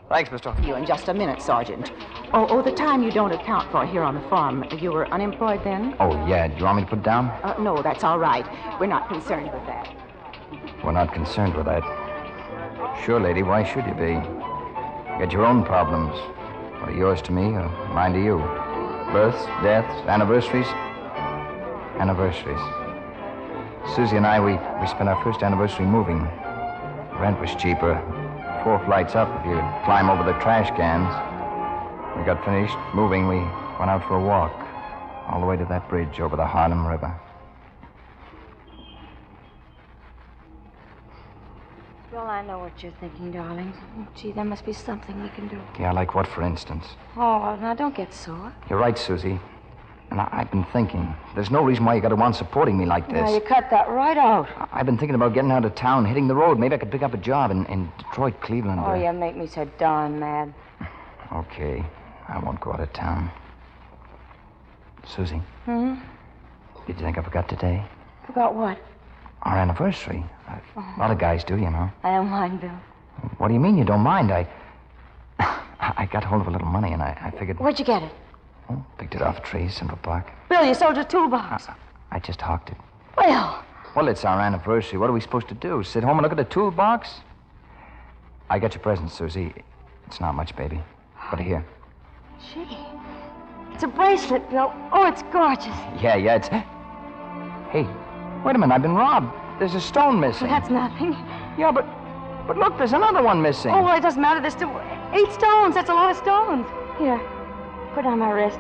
Thanks, Mr. Hoffman. You in just a minute, Sergeant. Oh, the time you don't account for here on the farm. You were unemployed then? Oh, yeah. Do you want me to put it down? No, that's all right. We're not concerned with that. We're not concerned with that. Sure, lady, why should you be? You got your own problems. What are yours to me or mine to you? Births, deaths, anniversaries? Anniversaries. Susie and I, we spent our first anniversary moving. Rent was cheaper. 4 flights up if you climb over the trash cans. We got finished moving. We went out for a walk. All the way to that bridge over the Harlem River. Well, I know what you're thinking, darling. Gee, there must be something we can do. Yeah, like what, for instance? Oh, well, now don't get sore. You're right, Susie. And I've been thinking. There's no reason why you got to want supporting me like this. Now, you cut that right out. I've been thinking about getting out of town, hitting the road. Maybe I could pick up a job in Detroit, Cleveland. Oh, you make me so darn mad. Okay. I won't go out of town. Susie. Hmm? Did you think I forgot today? Forgot what? Our anniversary. A lot of guys do, you know. I don't mind, Bill. What do you mean you don't mind? I got hold of a little money, and I figured... Where'd you get it? Oh, picked it off a tree, Central Park. Bill, you sold your toolbox. I just hawked it. Well, it's our anniversary. What are we supposed to do? Sit home and look at the toolbox? I got your present, Susie. It's not much, baby. But here. Gee. It's a bracelet, Bill. Oh, it's gorgeous. Yeah, it's... Hey, wait a minute. I've been robbed. There's a stone missing. Well, that's nothing. Yeah, but look, there's another one missing. Oh, well, it doesn't matter. There's still 8 stones. That's a lot of stones. Here, put on my wrist.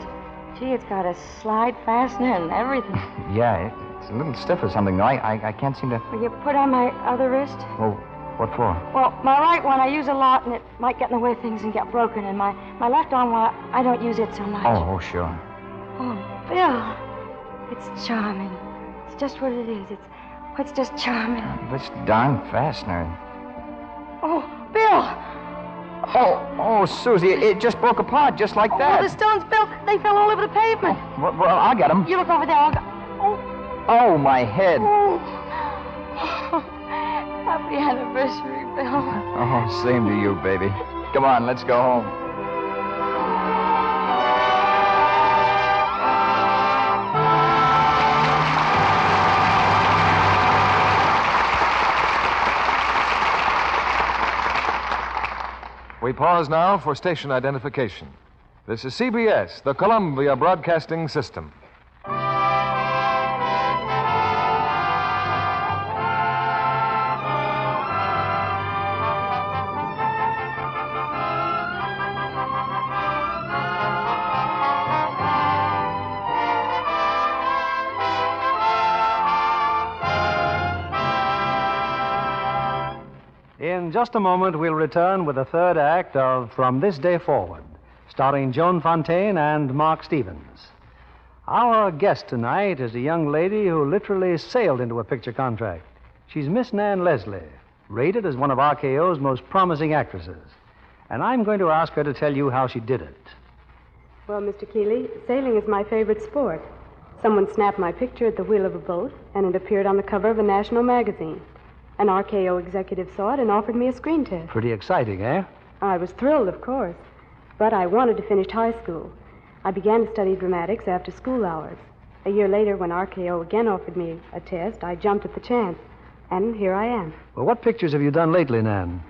Gee, it's got a slide fastener and everything. Yeah, it's a little stiff or something, though. I can't seem to... Will you put on my other wrist? Well, what for? Well, my right one I use a lot, and it might get in the way of things and get broken. And my left arm, well, I don't use it so much. Oh, sure. Oh, Bill, it's charming. It's just what it is. It's just charming. This darn fastener. Oh, Bill! Oh, Susie, it just broke apart just like that. Oh, the stones, Bill, they fell all over the pavement. Well, I'll get them. You look over there. I'll go. Oh, my head. Oh. Happy anniversary, Bill. Oh, same to you, baby. Come on, let's go home. We pause now for station identification. This is CBS, the Columbia Broadcasting System. In just a moment, we'll return with the third act of From This Day Forward, starring Joan Fontaine and Mark Stevens. Our guest tonight is a young lady who literally sailed into a picture contract. She's Miss Nan Leslie, rated as one of RKO's most promising actresses. And I'm going to ask her to tell you how she did it. Well, Mr. Keeley, sailing is my favorite sport. Someone snapped my picture at the wheel of a boat, and it appeared on the cover of a national magazine. An RKO executive saw it and offered me a screen test. Pretty exciting, eh? I was thrilled, of course. But I wanted to finish high school. I began to study dramatics after school hours. A year later, when RKO again offered me a test, I jumped at the chance. And here I am. Well, what pictures have you done lately, Nan?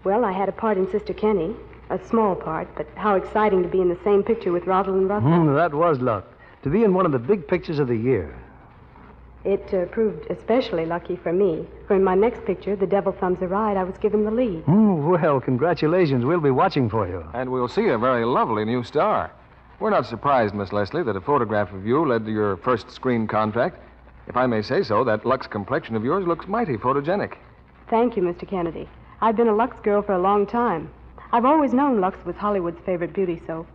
Well, I had a part in Sister Kenny. A small part, but how exciting to be in the same picture with Rosalind Russell. That was luck. To be in one of the big pictures of the year. It proved especially lucky for me. For in my next picture, The Devil Thumbs a Ride, I was given the lead. Well, congratulations. We'll be watching for you. And we'll see a very lovely new star. We're not surprised, Miss Leslie, that a photograph of you led to your first screen contract. If I may say so, that Lux complexion of yours looks mighty photogenic. Thank you, Mr. Kennedy. I've been a Lux girl for a long time. I've always known Lux was Hollywood's favorite beauty soap.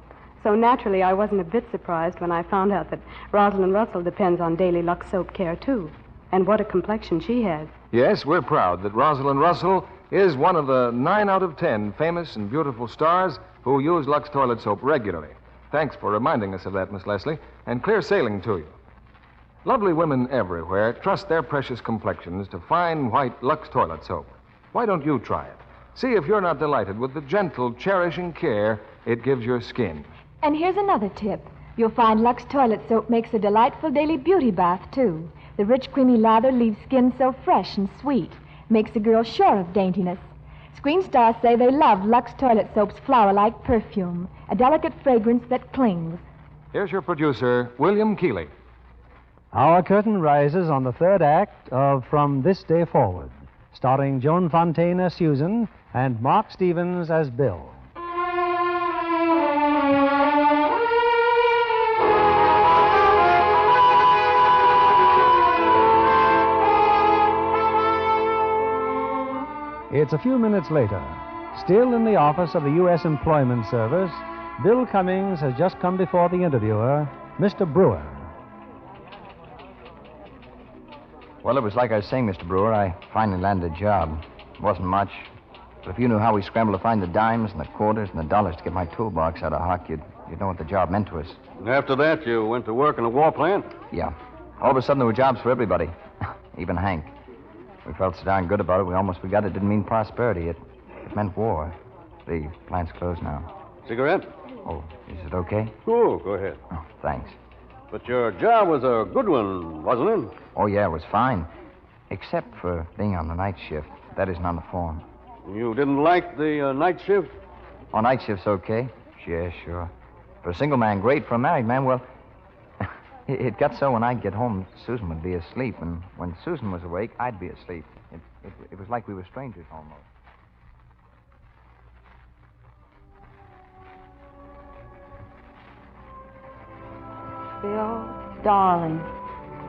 So naturally, I wasn't a bit surprised when I found out that Rosalind Russell depends on daily Lux soap care, too. And what a complexion she has. Yes, we're proud that Rosalind Russell is one of the 9 out of 10 famous and beautiful stars who use Lux toilet soap regularly. Thanks for reminding us of that, Miss Leslie, and clear sailing to you. Lovely women everywhere trust their precious complexions to fine white Lux toilet soap. Why don't you try it? See if you're not delighted with the gentle, cherishing care it gives your skin. And here's another tip. You'll find Lux toilet soap makes a delightful daily beauty bath, too. The rich, creamy lather leaves skin so fresh and sweet. Makes a girl sure of daintiness. Screen stars say they love Lux toilet soap's flower-like perfume, a delicate fragrance that clings. Here's your producer, William Keeley. Our curtain rises on the third act of From This Day Forward, starring Joan Fontaine as Susan and Mark Stevens as Bill. It's a few minutes later. Still in the office of the U.S. Employment Service, Bill Cummings has just come before the interviewer, Mr. Brewer. Well, it was like I was saying, Mr. Brewer. I finally landed a job. It wasn't much. But if you knew how we scrambled to find the dimes and the quarters and the dollars to get my toolbox out of hock, you'd know what the job meant to us. And after that, you went to work in a war plant? Yeah. All of a sudden, there were jobs for everybody. Even Hank. We felt so darn good about it, we almost forgot it didn't mean prosperity. It meant war. The plant's closed now. Cigarette? Oh, is it okay? Oh, go ahead. Oh, thanks. But your job was a good one, wasn't it? Oh, yeah, it was fine. Except for being on the night shift. That isn't on the form. You didn't like the night shift? Oh, night shift's okay. Yeah, sure. For a single man, great. For a married man, well, it got so when I'd get home, Susan would be asleep. And when Susan was awake, I'd be asleep. It was like we were strangers almost. Bill, darling,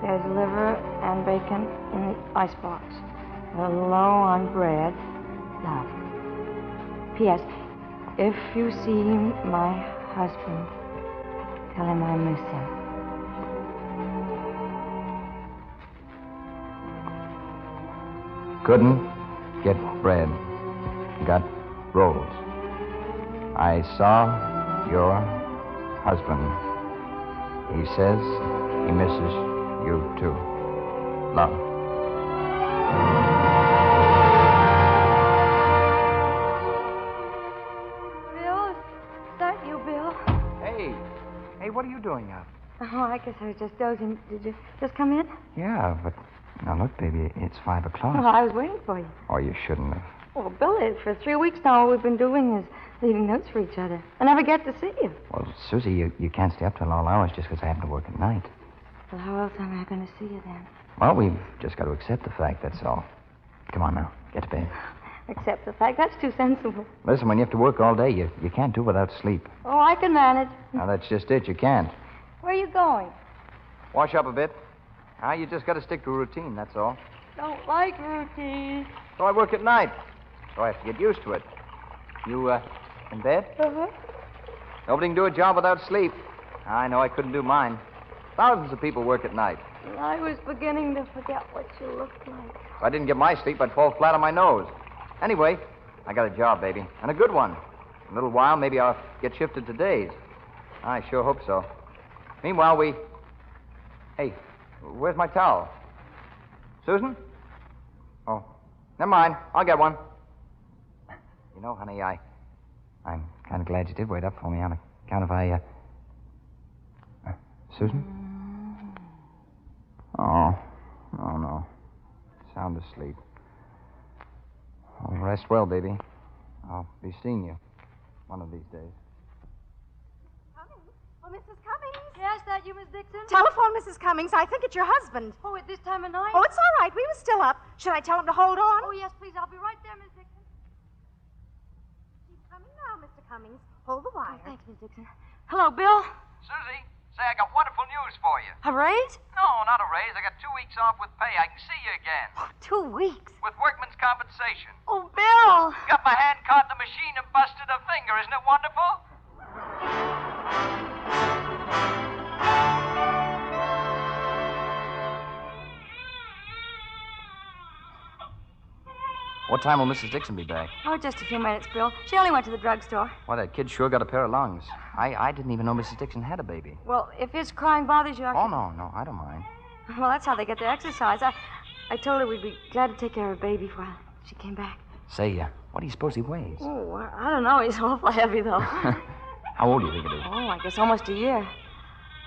there's liver and bacon in the icebox. A little low on bread. Love. P.S. If you see my husband, tell him I miss him. Couldn't get bread. Got rolls. I saw your husband. He says he misses you, too. Love. Bill, is that you, Bill? Hey, what are you doing up? Oh, I guess I was just dozing. Did you just come in? Yeah, but now look, baby, it's 5 o'clock. Well, I was waiting for you. Oh, you shouldn't have. Well, Bill, for 3 weeks now, all we've been doing is leaving notes for each other. I never get to see you. Well, Susie, you can't stay up till all hours just because I happen to work at night. Well, how else am I going to see you then? Well, we've just got to accept the fact, that's all. Come on now, get to bed. Accept the fact. That's too sensible. Listen, when you have to work all day, you can't do without sleep. Oh, I can manage. Now, that's just it. You can't. Where are you going? Wash up a bit. Now, you just got to stick to a routine, that's all. Don't like routine. So I work at night. So I have to get used to it. You, in bed? Uh-huh. Nobody can do a job without sleep. I know I couldn't do mine. Thousands of people work at night. I was beginning to forget what you looked like. If I didn't get my sleep, I'd fall flat on my nose. Anyway, I got a job, baby, and a good one. In a little while, maybe I'll get shifted to days. I sure hope so. Meanwhile, Hey, where's my towel? Susan? Oh, never mind. I'll get one. You know, honey, I'm kind of glad you did wait up for me on account of Susan? Oh, no. Sound asleep. Well, rest well, baby. I'll be seeing you one of these days. Oh, Mrs. Cummings. Yes, that you, Miss Dixon? Telephone Mrs. Cummings. I think it's your husband. Oh, at this time of night? Oh, it's all right. We were still up. Should I tell him to hold on? Oh, yes, please. I'll be right there, Miss Dixon. He's coming now, Mr. Cummings. Hold the wire. Oh, thanks, Miss Dixon. Hello, Bill. Susie, say I got wonderful news for you. A raise? No, not a raise. I got 2 weeks off with pay. I can see you again. Oh, 2 weeks? With workman's compensation. Oh, Bill! Got my hand caught in the machine and busted a finger. Isn't it wonderful? What time will Mrs. Dixon be back? Oh, just a few minutes, Bill. She only went to the drugstore. Why, that kid sure got a pair of lungs. I didn't even know Mrs. Dixon had a baby. Well, if his crying bothers you, I Oh, can... no, I don't mind. Well, that's how they get their exercise. I told her we'd be glad to take care of her baby while she came back. Say, what do you suppose he weighs? Oh, I don't know. He's awful heavy, though. How old do you think it is? Oh, I guess almost a year.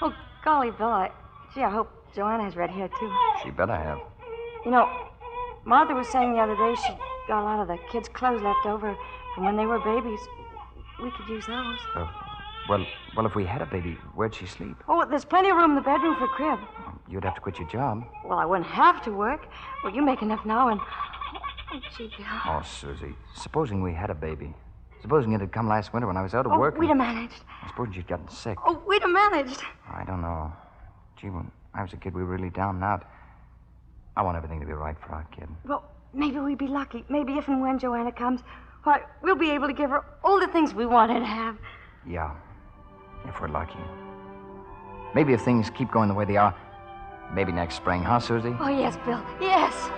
Oh, golly, Bill, I hope Joanna has red hair, too. She better have. You know, Martha was saying the other day she got a lot of the kids' clothes left over from when they were babies. We could use those. Well, if we had a baby, where'd she sleep? Oh, there's plenty of room in the bedroom for a crib. You'd have to quit your job. Well, I wouldn't have to work. Well, you make enough now, and... Oh, gee, Bill. Oh, Susie, supposing we had a baby. Supposing it had come last winter when I was out of work. We'd have managed. Supposing you'd gotten sick. Oh, we'd have managed. I don't know. Gee, when I was a kid, we were really down and out. I want everything to be right for our kid. Well, maybe we'd be lucky. Maybe if and when Joanna comes, why, we'll be able to give her all the things we want her to have. Yeah, if we're lucky. Maybe if things keep going the way they are, maybe next spring, huh, Susie? Oh, yes, Bill. Yes.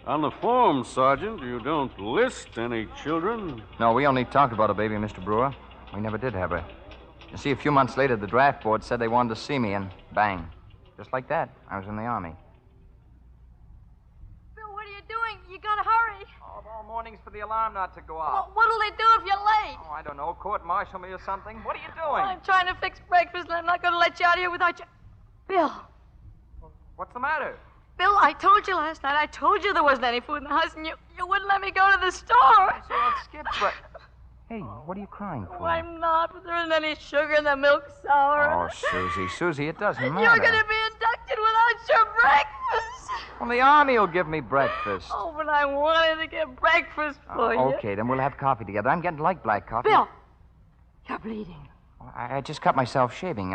On the form, Sergeant, you don't list any children. No, we only talked about a baby, Mr. Brewer. We never did have her. You see, a few months later, the draft board said they wanted to see me, and bang. Just like that, I was in the Army. Bill, what are you doing? You gotta hurry. Oh, all morning's for the alarm not to go off. Well, what'll they do if you're late? Oh, I don't know. Court-martial me or something? What are you Oh, doing? I'm trying to fix breakfast, and I'm not gonna let you out of here without you. Bill. What's the matter? Bill, I told you last night. I told you there wasn't any food in the house, and you wouldn't let me go to the store. So I'll skip breakfast. Hey, what are you crying for? Oh, I'm not, but there isn't any sugar in the milk sour. Oh, Susie, it doesn't matter. You're going to be inducted without your breakfast. Well, the Army will give me breakfast. Oh, but I wanted to get breakfast for you. Okay, then we'll have coffee together. I'm getting to like black coffee. Bill, you're bleeding. I just cut myself shaving.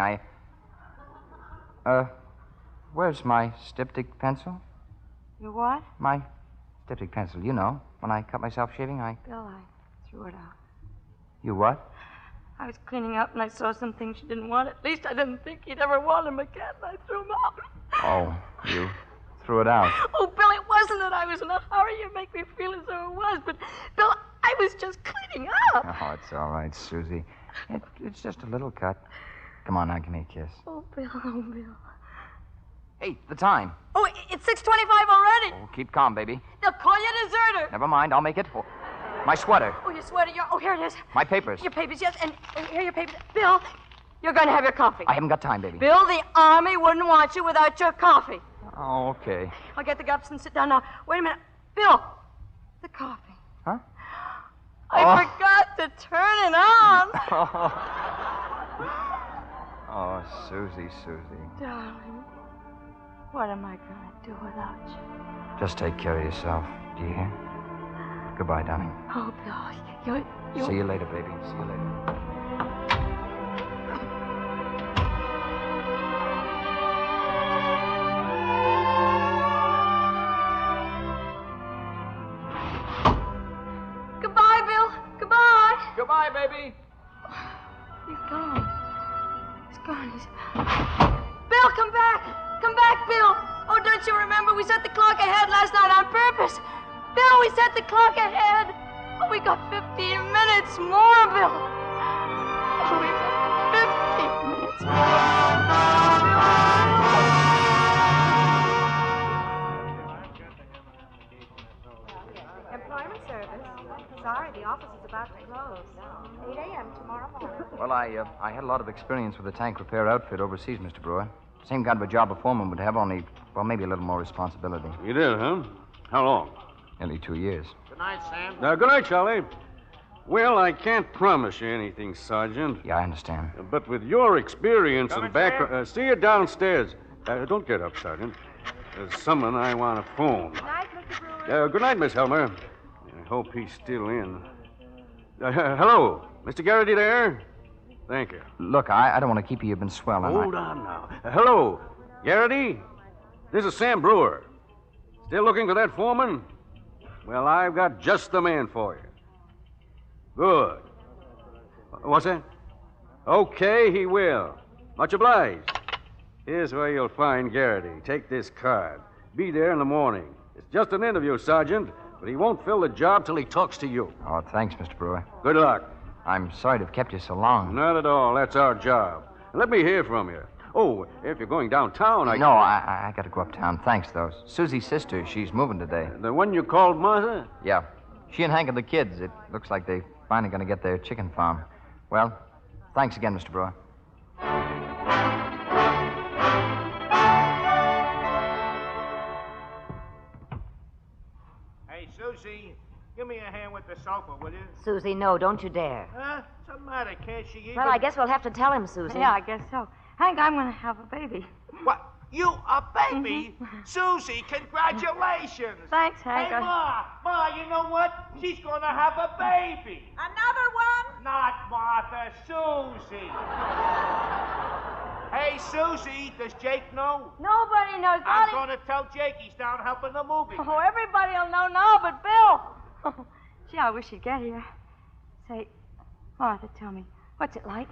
Where's my styptic pencil? Your what? My styptic pencil, you know. When I cut myself shaving, Bill, I threw it out. You what? I was cleaning up and I saw some things you didn't want. At least I didn't think you'd ever want them again. I threw them out. Oh, you threw it out. Oh, Bill, it wasn't that I was in a hurry. You make me feel as though it was. But, Bill, I was just cleaning up. Oh, it's all right, Susie. It's just a little cut. Come on now, give me a kiss. Oh, Bill. Hey, the time. Oh, it's 6:25 already. Oh, keep calm, baby. They'll call you a deserter. Never mind, I'll make it. Oh, my sweater. Oh, your sweater. Oh, here it is. My papers. Your papers, yes. And here are your papers. Bill, you're going to have your coffee. I haven't got time, baby. Bill, the Army wouldn't want you without your coffee. Oh, okay. I'll get the cups and sit down now. Wait a minute. Bill, the coffee. Huh? I forgot to turn it on. Oh, Susie. Darling, what am I going to do without you? Just take care of yourself. Do you hear? Goodbye, darling. Oh, Bill, you... See you later, baby. See you later. Goodbye, Bill. Goodbye. Goodbye, baby. He's gone. Bill, come back. Come back, Bill. Oh, don't you remember? We set the clock ahead last night on purpose. Bill, we set the clock ahead. Oh, we got 15 minutes more, Bill. Oh, we got 15 minutes more. Employment service. Sorry, the office is about to close. 8 a.m. tomorrow morning. Well, I had a lot of experience with a tank repair outfit overseas, Mr. Brewer. Same kind of a job a foreman would have, only, well, maybe a little more responsibility. You did, huh? How long? Nearly 2 years. Good night, Sam. Good night, Charlie. Well, I can't promise you anything, Sergeant. Yeah, I understand. But with your experience and background... see you downstairs. Don't get up, Sergeant. There's someone I want to phone. Good night, Mr. Brewer. Good night, Miss Helmer. I hope he's still in. Hello? Mr. Garrity there? Thank you. Look, I don't want to keep you. You've been swelling. Hold on now. Hello? Garrity? This is Sam Brewer. Still looking for that foreman? Well, I've got just the man for you. Good. What's that? Okay, he will. Much obliged. Here's where you'll find Garrity. Take this card. Be there in the morning. It's just an interview, Sergeant, but he won't fill the job till he talks to you. Oh, thanks, Mr. Brewer. Good luck. I'm sorry to have kept you so long. Not at all. That's our job. Let me hear from you. Oh, if you're going downtown, No, I got to go uptown. Thanks, though. Susie's sister, she's moving today. The one you called Martha? Yeah. She and Hank and the kids. It looks like they're finally going to get their chicken farm. Well, thanks again, Mr. Brewer. Hey, Susie, give me a hand with the sofa, will you? Susie, no, don't you dare. Huh? What's the matter? Can't she even... Well, I guess we'll have to tell him, Susie. Yeah, I guess so. Hank, I'm going to have a baby. What? You a baby? Susie, congratulations. Thanks, Hank. Hey, Ma, you know what? She's going to have a baby. Another one? Not Martha, Susie. Hey, Susie, does Jake know? Nobody knows. I'm going to tell Jake he's down helping the movie. Oh, everybody will know now but Bill. Gee, I wish he'd get here. Say, Martha, tell me, what's it like?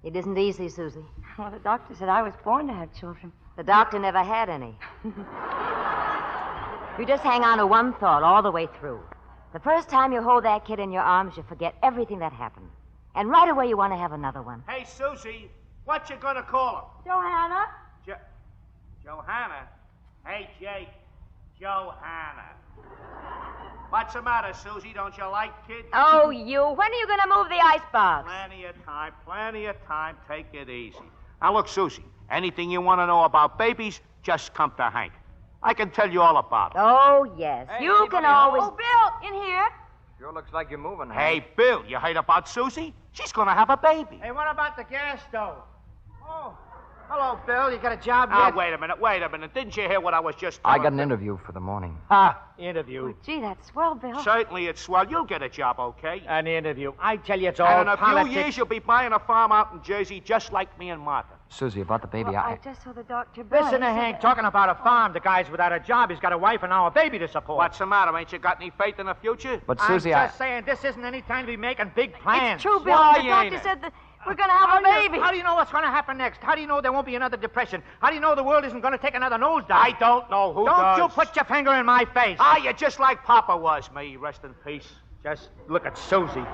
It isn't easy, Susie. Well, the doctor said I was born to have children. The doctor never had any. You just hang on to one thought all the way through. The first time you hold that kid in your arms, you forget everything that happened. And right away you want to have another one. Hey, Susie, what you going to call him? Johanna. Johanna? Hey, Jake, Johanna. What's the matter, Susie? Don't you like kids? Oh, you. When are you going to move the icebox? Plenty of time. Take it easy. Now, look, Susie, anything you want to know about babies, just come to Hank. I can tell you all about it. Oh, yes. Hey, you can always... Oh, Bill, in here. Sure looks like you're moving, Hey, Bill, you heard about Susie? She's going to have a baby. Hey, what about the gas stove? Oh, hello, Bill. You got a job Now, yet? wait a minute. Didn't you hear what I was just I telling got an you? interview for the morning. Interview. Oh, gee, that's swell, Bill. Certainly it's swell. You'll get a job, okay? An interview. I tell you, it's all And in a politics. few years, you'll be buying a farm out in Jersey just like me and Martha. Susie, about the baby, Well, I just saw the doctor. Bill. Listen to Hank talking about a farm. The guy's without a job. He's got a wife and now a baby to support. What's the matter? Ain't you got any faith in the future? But, Susie, I'm just saying, this isn't any time to be making big plans. It's true, Bill. Why The ain't doctor it? said that we're going to have a baby. How do you know what's going to happen next? How do you know there won't be another depression? How do you know the world isn't going to take another nosedive? I don't know who does. Don't you put your finger in my face. You're just like Papa was me. Rest in peace. Just look at Susie.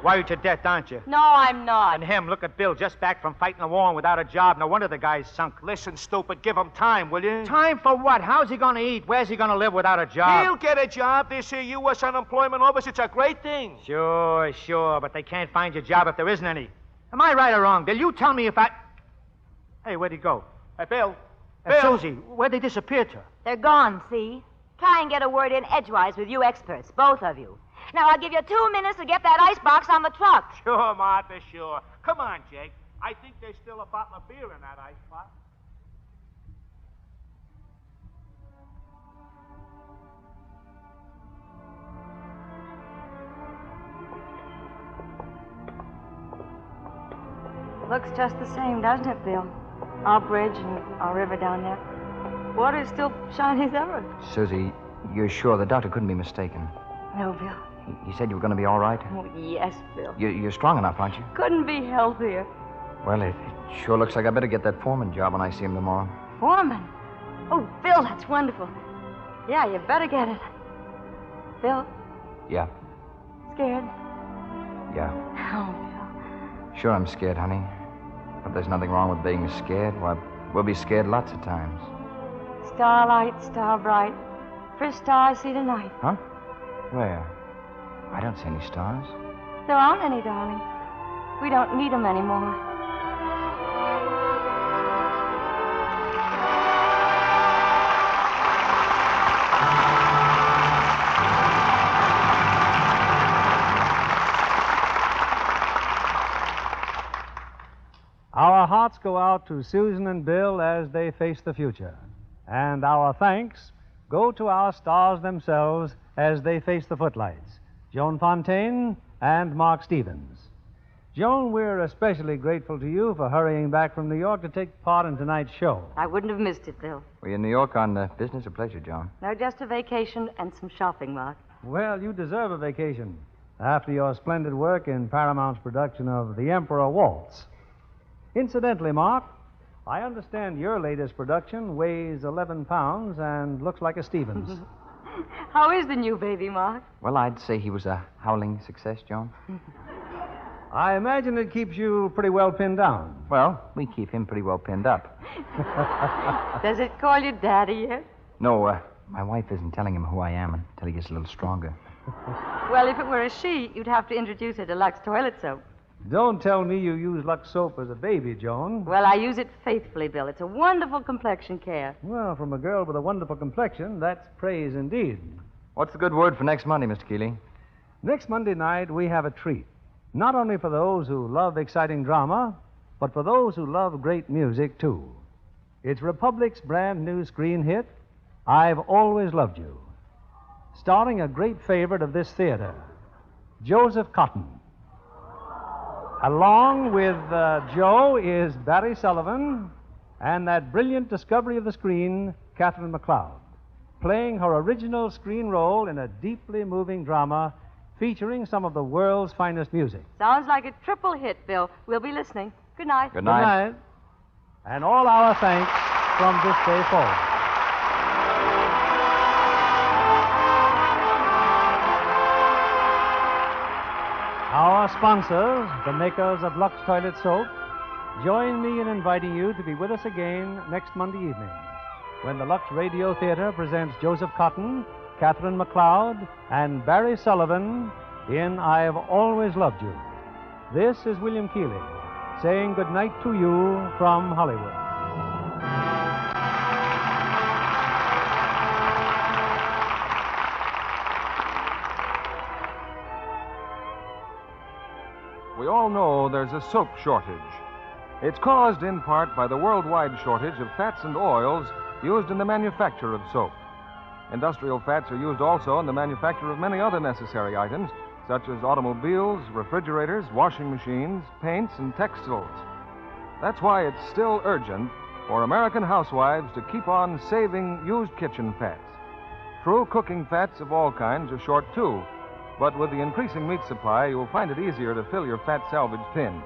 Worried to death, aren't you? No, I'm not. And him, look at Bill, just back from fighting the war and without a job. No wonder the guy's sunk. Listen, stupid, give him time, will you? Time for what? How's he going to eat? Where's he going to live without a job? He'll get a job. This here U.S. unemployment office, it's a great thing. Sure, but they can't find you a job if there isn't any. Am I right or wrong, Bill? You tell me if I... Hey, where'd he go? Hey, Bill. Susie, where'd they disappear to? They're gone, see? Try and get a word in edgewise with you experts, both of you. Now, I'll give you 2 minutes to get that icebox on the truck. Sure, Martha, sure. Come on, Jake. I think there's still a bottle of beer in that icebox. Looks just the same, doesn't it, Bill? Our bridge and our river down there. Water's still shiny as ever. Susie, you're sure the doctor couldn't be mistaken? No, Bill. He said you were going to be all right? Oh, yes, Bill. You're strong enough, aren't you? Couldn't be healthier. Well, it sure looks like I better get that foreman job when I see him tomorrow. Foreman? Oh, Bill, that's wonderful. Yeah, you better get it. Bill, Yeah, scared? yeah. Oh, Sure, I'm scared, honey. But there's nothing wrong with being scared. Why, we'll be scared lots of times. Bill. Starlight, star bright. First star I see tonight. Huh? Where? I don't see any stars. There aren't any, darling. We don't need them anymore. Our hearts go out to Susan and Bill as they face the future. And our thanks go to our stars themselves as they face the footlights, Joan Fontaine and Mark Stevens. Joan, we're especially grateful to you for hurrying back from New York to take part in tonight's show. I wouldn't have missed it, Bill. Were you in New York on business or pleasure, Joan? No, just a vacation and some shopping, Mark. Well, you deserve a vacation. after your splendid work in Paramount's production of The Emperor Waltz. Incidentally, Mark, I understand your latest production weighs 11 pounds and looks like a Stevens. How is the new baby, Mark? Well, I'd say he was a howling success, Joan. I imagine it keeps you pretty well pinned down. Well, we keep him pretty well pinned up. Does it call you Daddy yet? No, my wife isn't telling him who I am until he gets a little stronger. Well, if it were a she, you'd have to introduce her to Lux toilet soap. Don't tell me you use Lux soap as a baby, Joan. Well, I use it faithfully, Bill. It's a wonderful complexion care. Well, from a girl with a wonderful complexion, that's praise indeed. What's the good word for next Monday, Mr. Keeley? Next Monday night, we have a treat. Not only for those who love exciting drama, but for those who love great music, too. It's Republic's brand new screen hit, I've Always Loved You, starring a great favorite of this theater, Joseph Cotton. Along with Joe is Barry Sullivan and that brilliant discovery of the screen, Catherine MacLeod, playing her original screen role in a deeply moving drama featuring some of the world's finest music. Sounds like a triple hit, Bill. We'll be listening. Good night. Good night. Good night. And all our thanks from this day forward. Our sponsors, the makers of Lux Toilet Soap, join me in inviting you to be with us again next Monday evening when the Lux Radio Theatre presents Joseph Cotton, Catherine MacLeod, and Barry Sullivan in I've Always Loved You. This is William Keeley saying good night to you from Hollywood. We all know there's a soap shortage. It's caused in part by the worldwide shortage of fats and oils used in the manufacture of soap. Industrial fats are used also in the manufacture of many other necessary items, such as automobiles, refrigerators, washing machines, paints, and textiles. That's why it's still urgent for American housewives to keep on saving used kitchen fats. True, cooking fats of all kinds are short, too, but with the increasing meat supply, you'll find it easier to fill your fat salvage tin.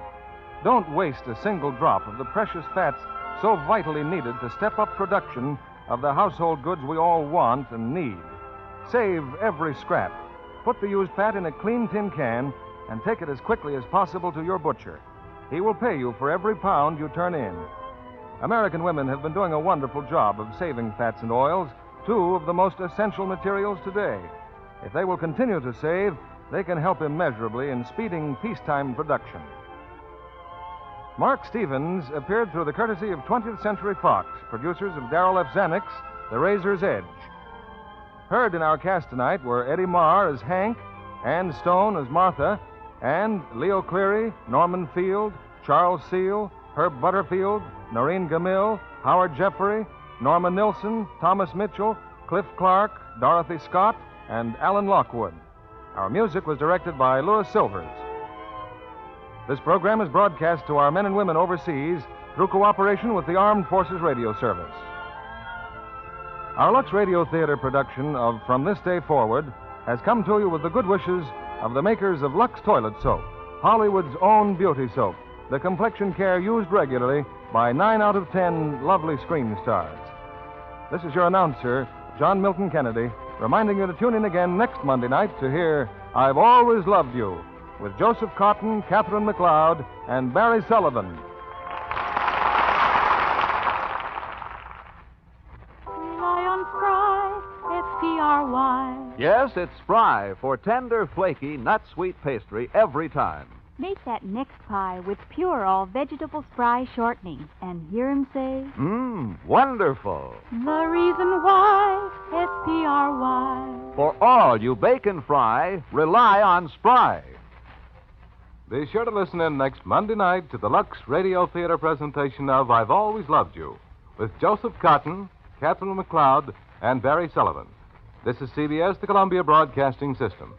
Don't waste a single drop of the precious fats so vitally needed to step up production of the household goods we all want and need. Save every scrap. Put the used fat in a clean tin can and take it as quickly as possible to your butcher. He will pay you for every pound you turn in. American women have been doing a wonderful job of saving fats and oils, two of the most essential materials today. If they will continue to save, they can help immeasurably in speeding peacetime production. Mark Stevens appeared through the courtesy of 20th Century Fox, producers of Darrell F. Zanuck's The Razor's Edge. Heard in our cast tonight were Eddie Marr as Hank, Ann Stone as Martha, and Leo Cleary, Norman Field, Charles Seal, Herb Butterfield, Noreen Gamil, Howard Jeffrey, Norma Nilsson, Thomas Mitchell, Cliff Clark, Dorothy Scott, and Alan Lockwood. Our music was directed by Louis Silvers. This program is broadcast to our men and women overseas through cooperation with the Armed Forces Radio Service. Our Lux Radio Theatre production of From This Day Forward has come to you with the good wishes of the makers of Lux Toilet Soap, Hollywood's own beauty soap, the complexion care used regularly by 9 out of 10 lovely screen stars. This is your announcer, John Milton Kennedy, reminding you to tune in again next Monday night to hear I've Always Loved You, with Joseph Cotton, Catherine MacLeod, and Barry Sullivan. Rely on Fry, F-P-R-Y. Yes, it's Fry for tender, flaky, nut-sweet pastry every time. Make that next pie with pure all-vegetable Fry shortening and hear him say, Wonderful. the reason why, F-P-R-Y. For all you bake and fry, rely on Spry. Be sure to listen in next Monday night to the Lux Radio Theatre presentation of I've Always Loved You, with Joseph Cotton, Catherine MacLeod, and Barry Sullivan. This is CBS, the Columbia Broadcasting System.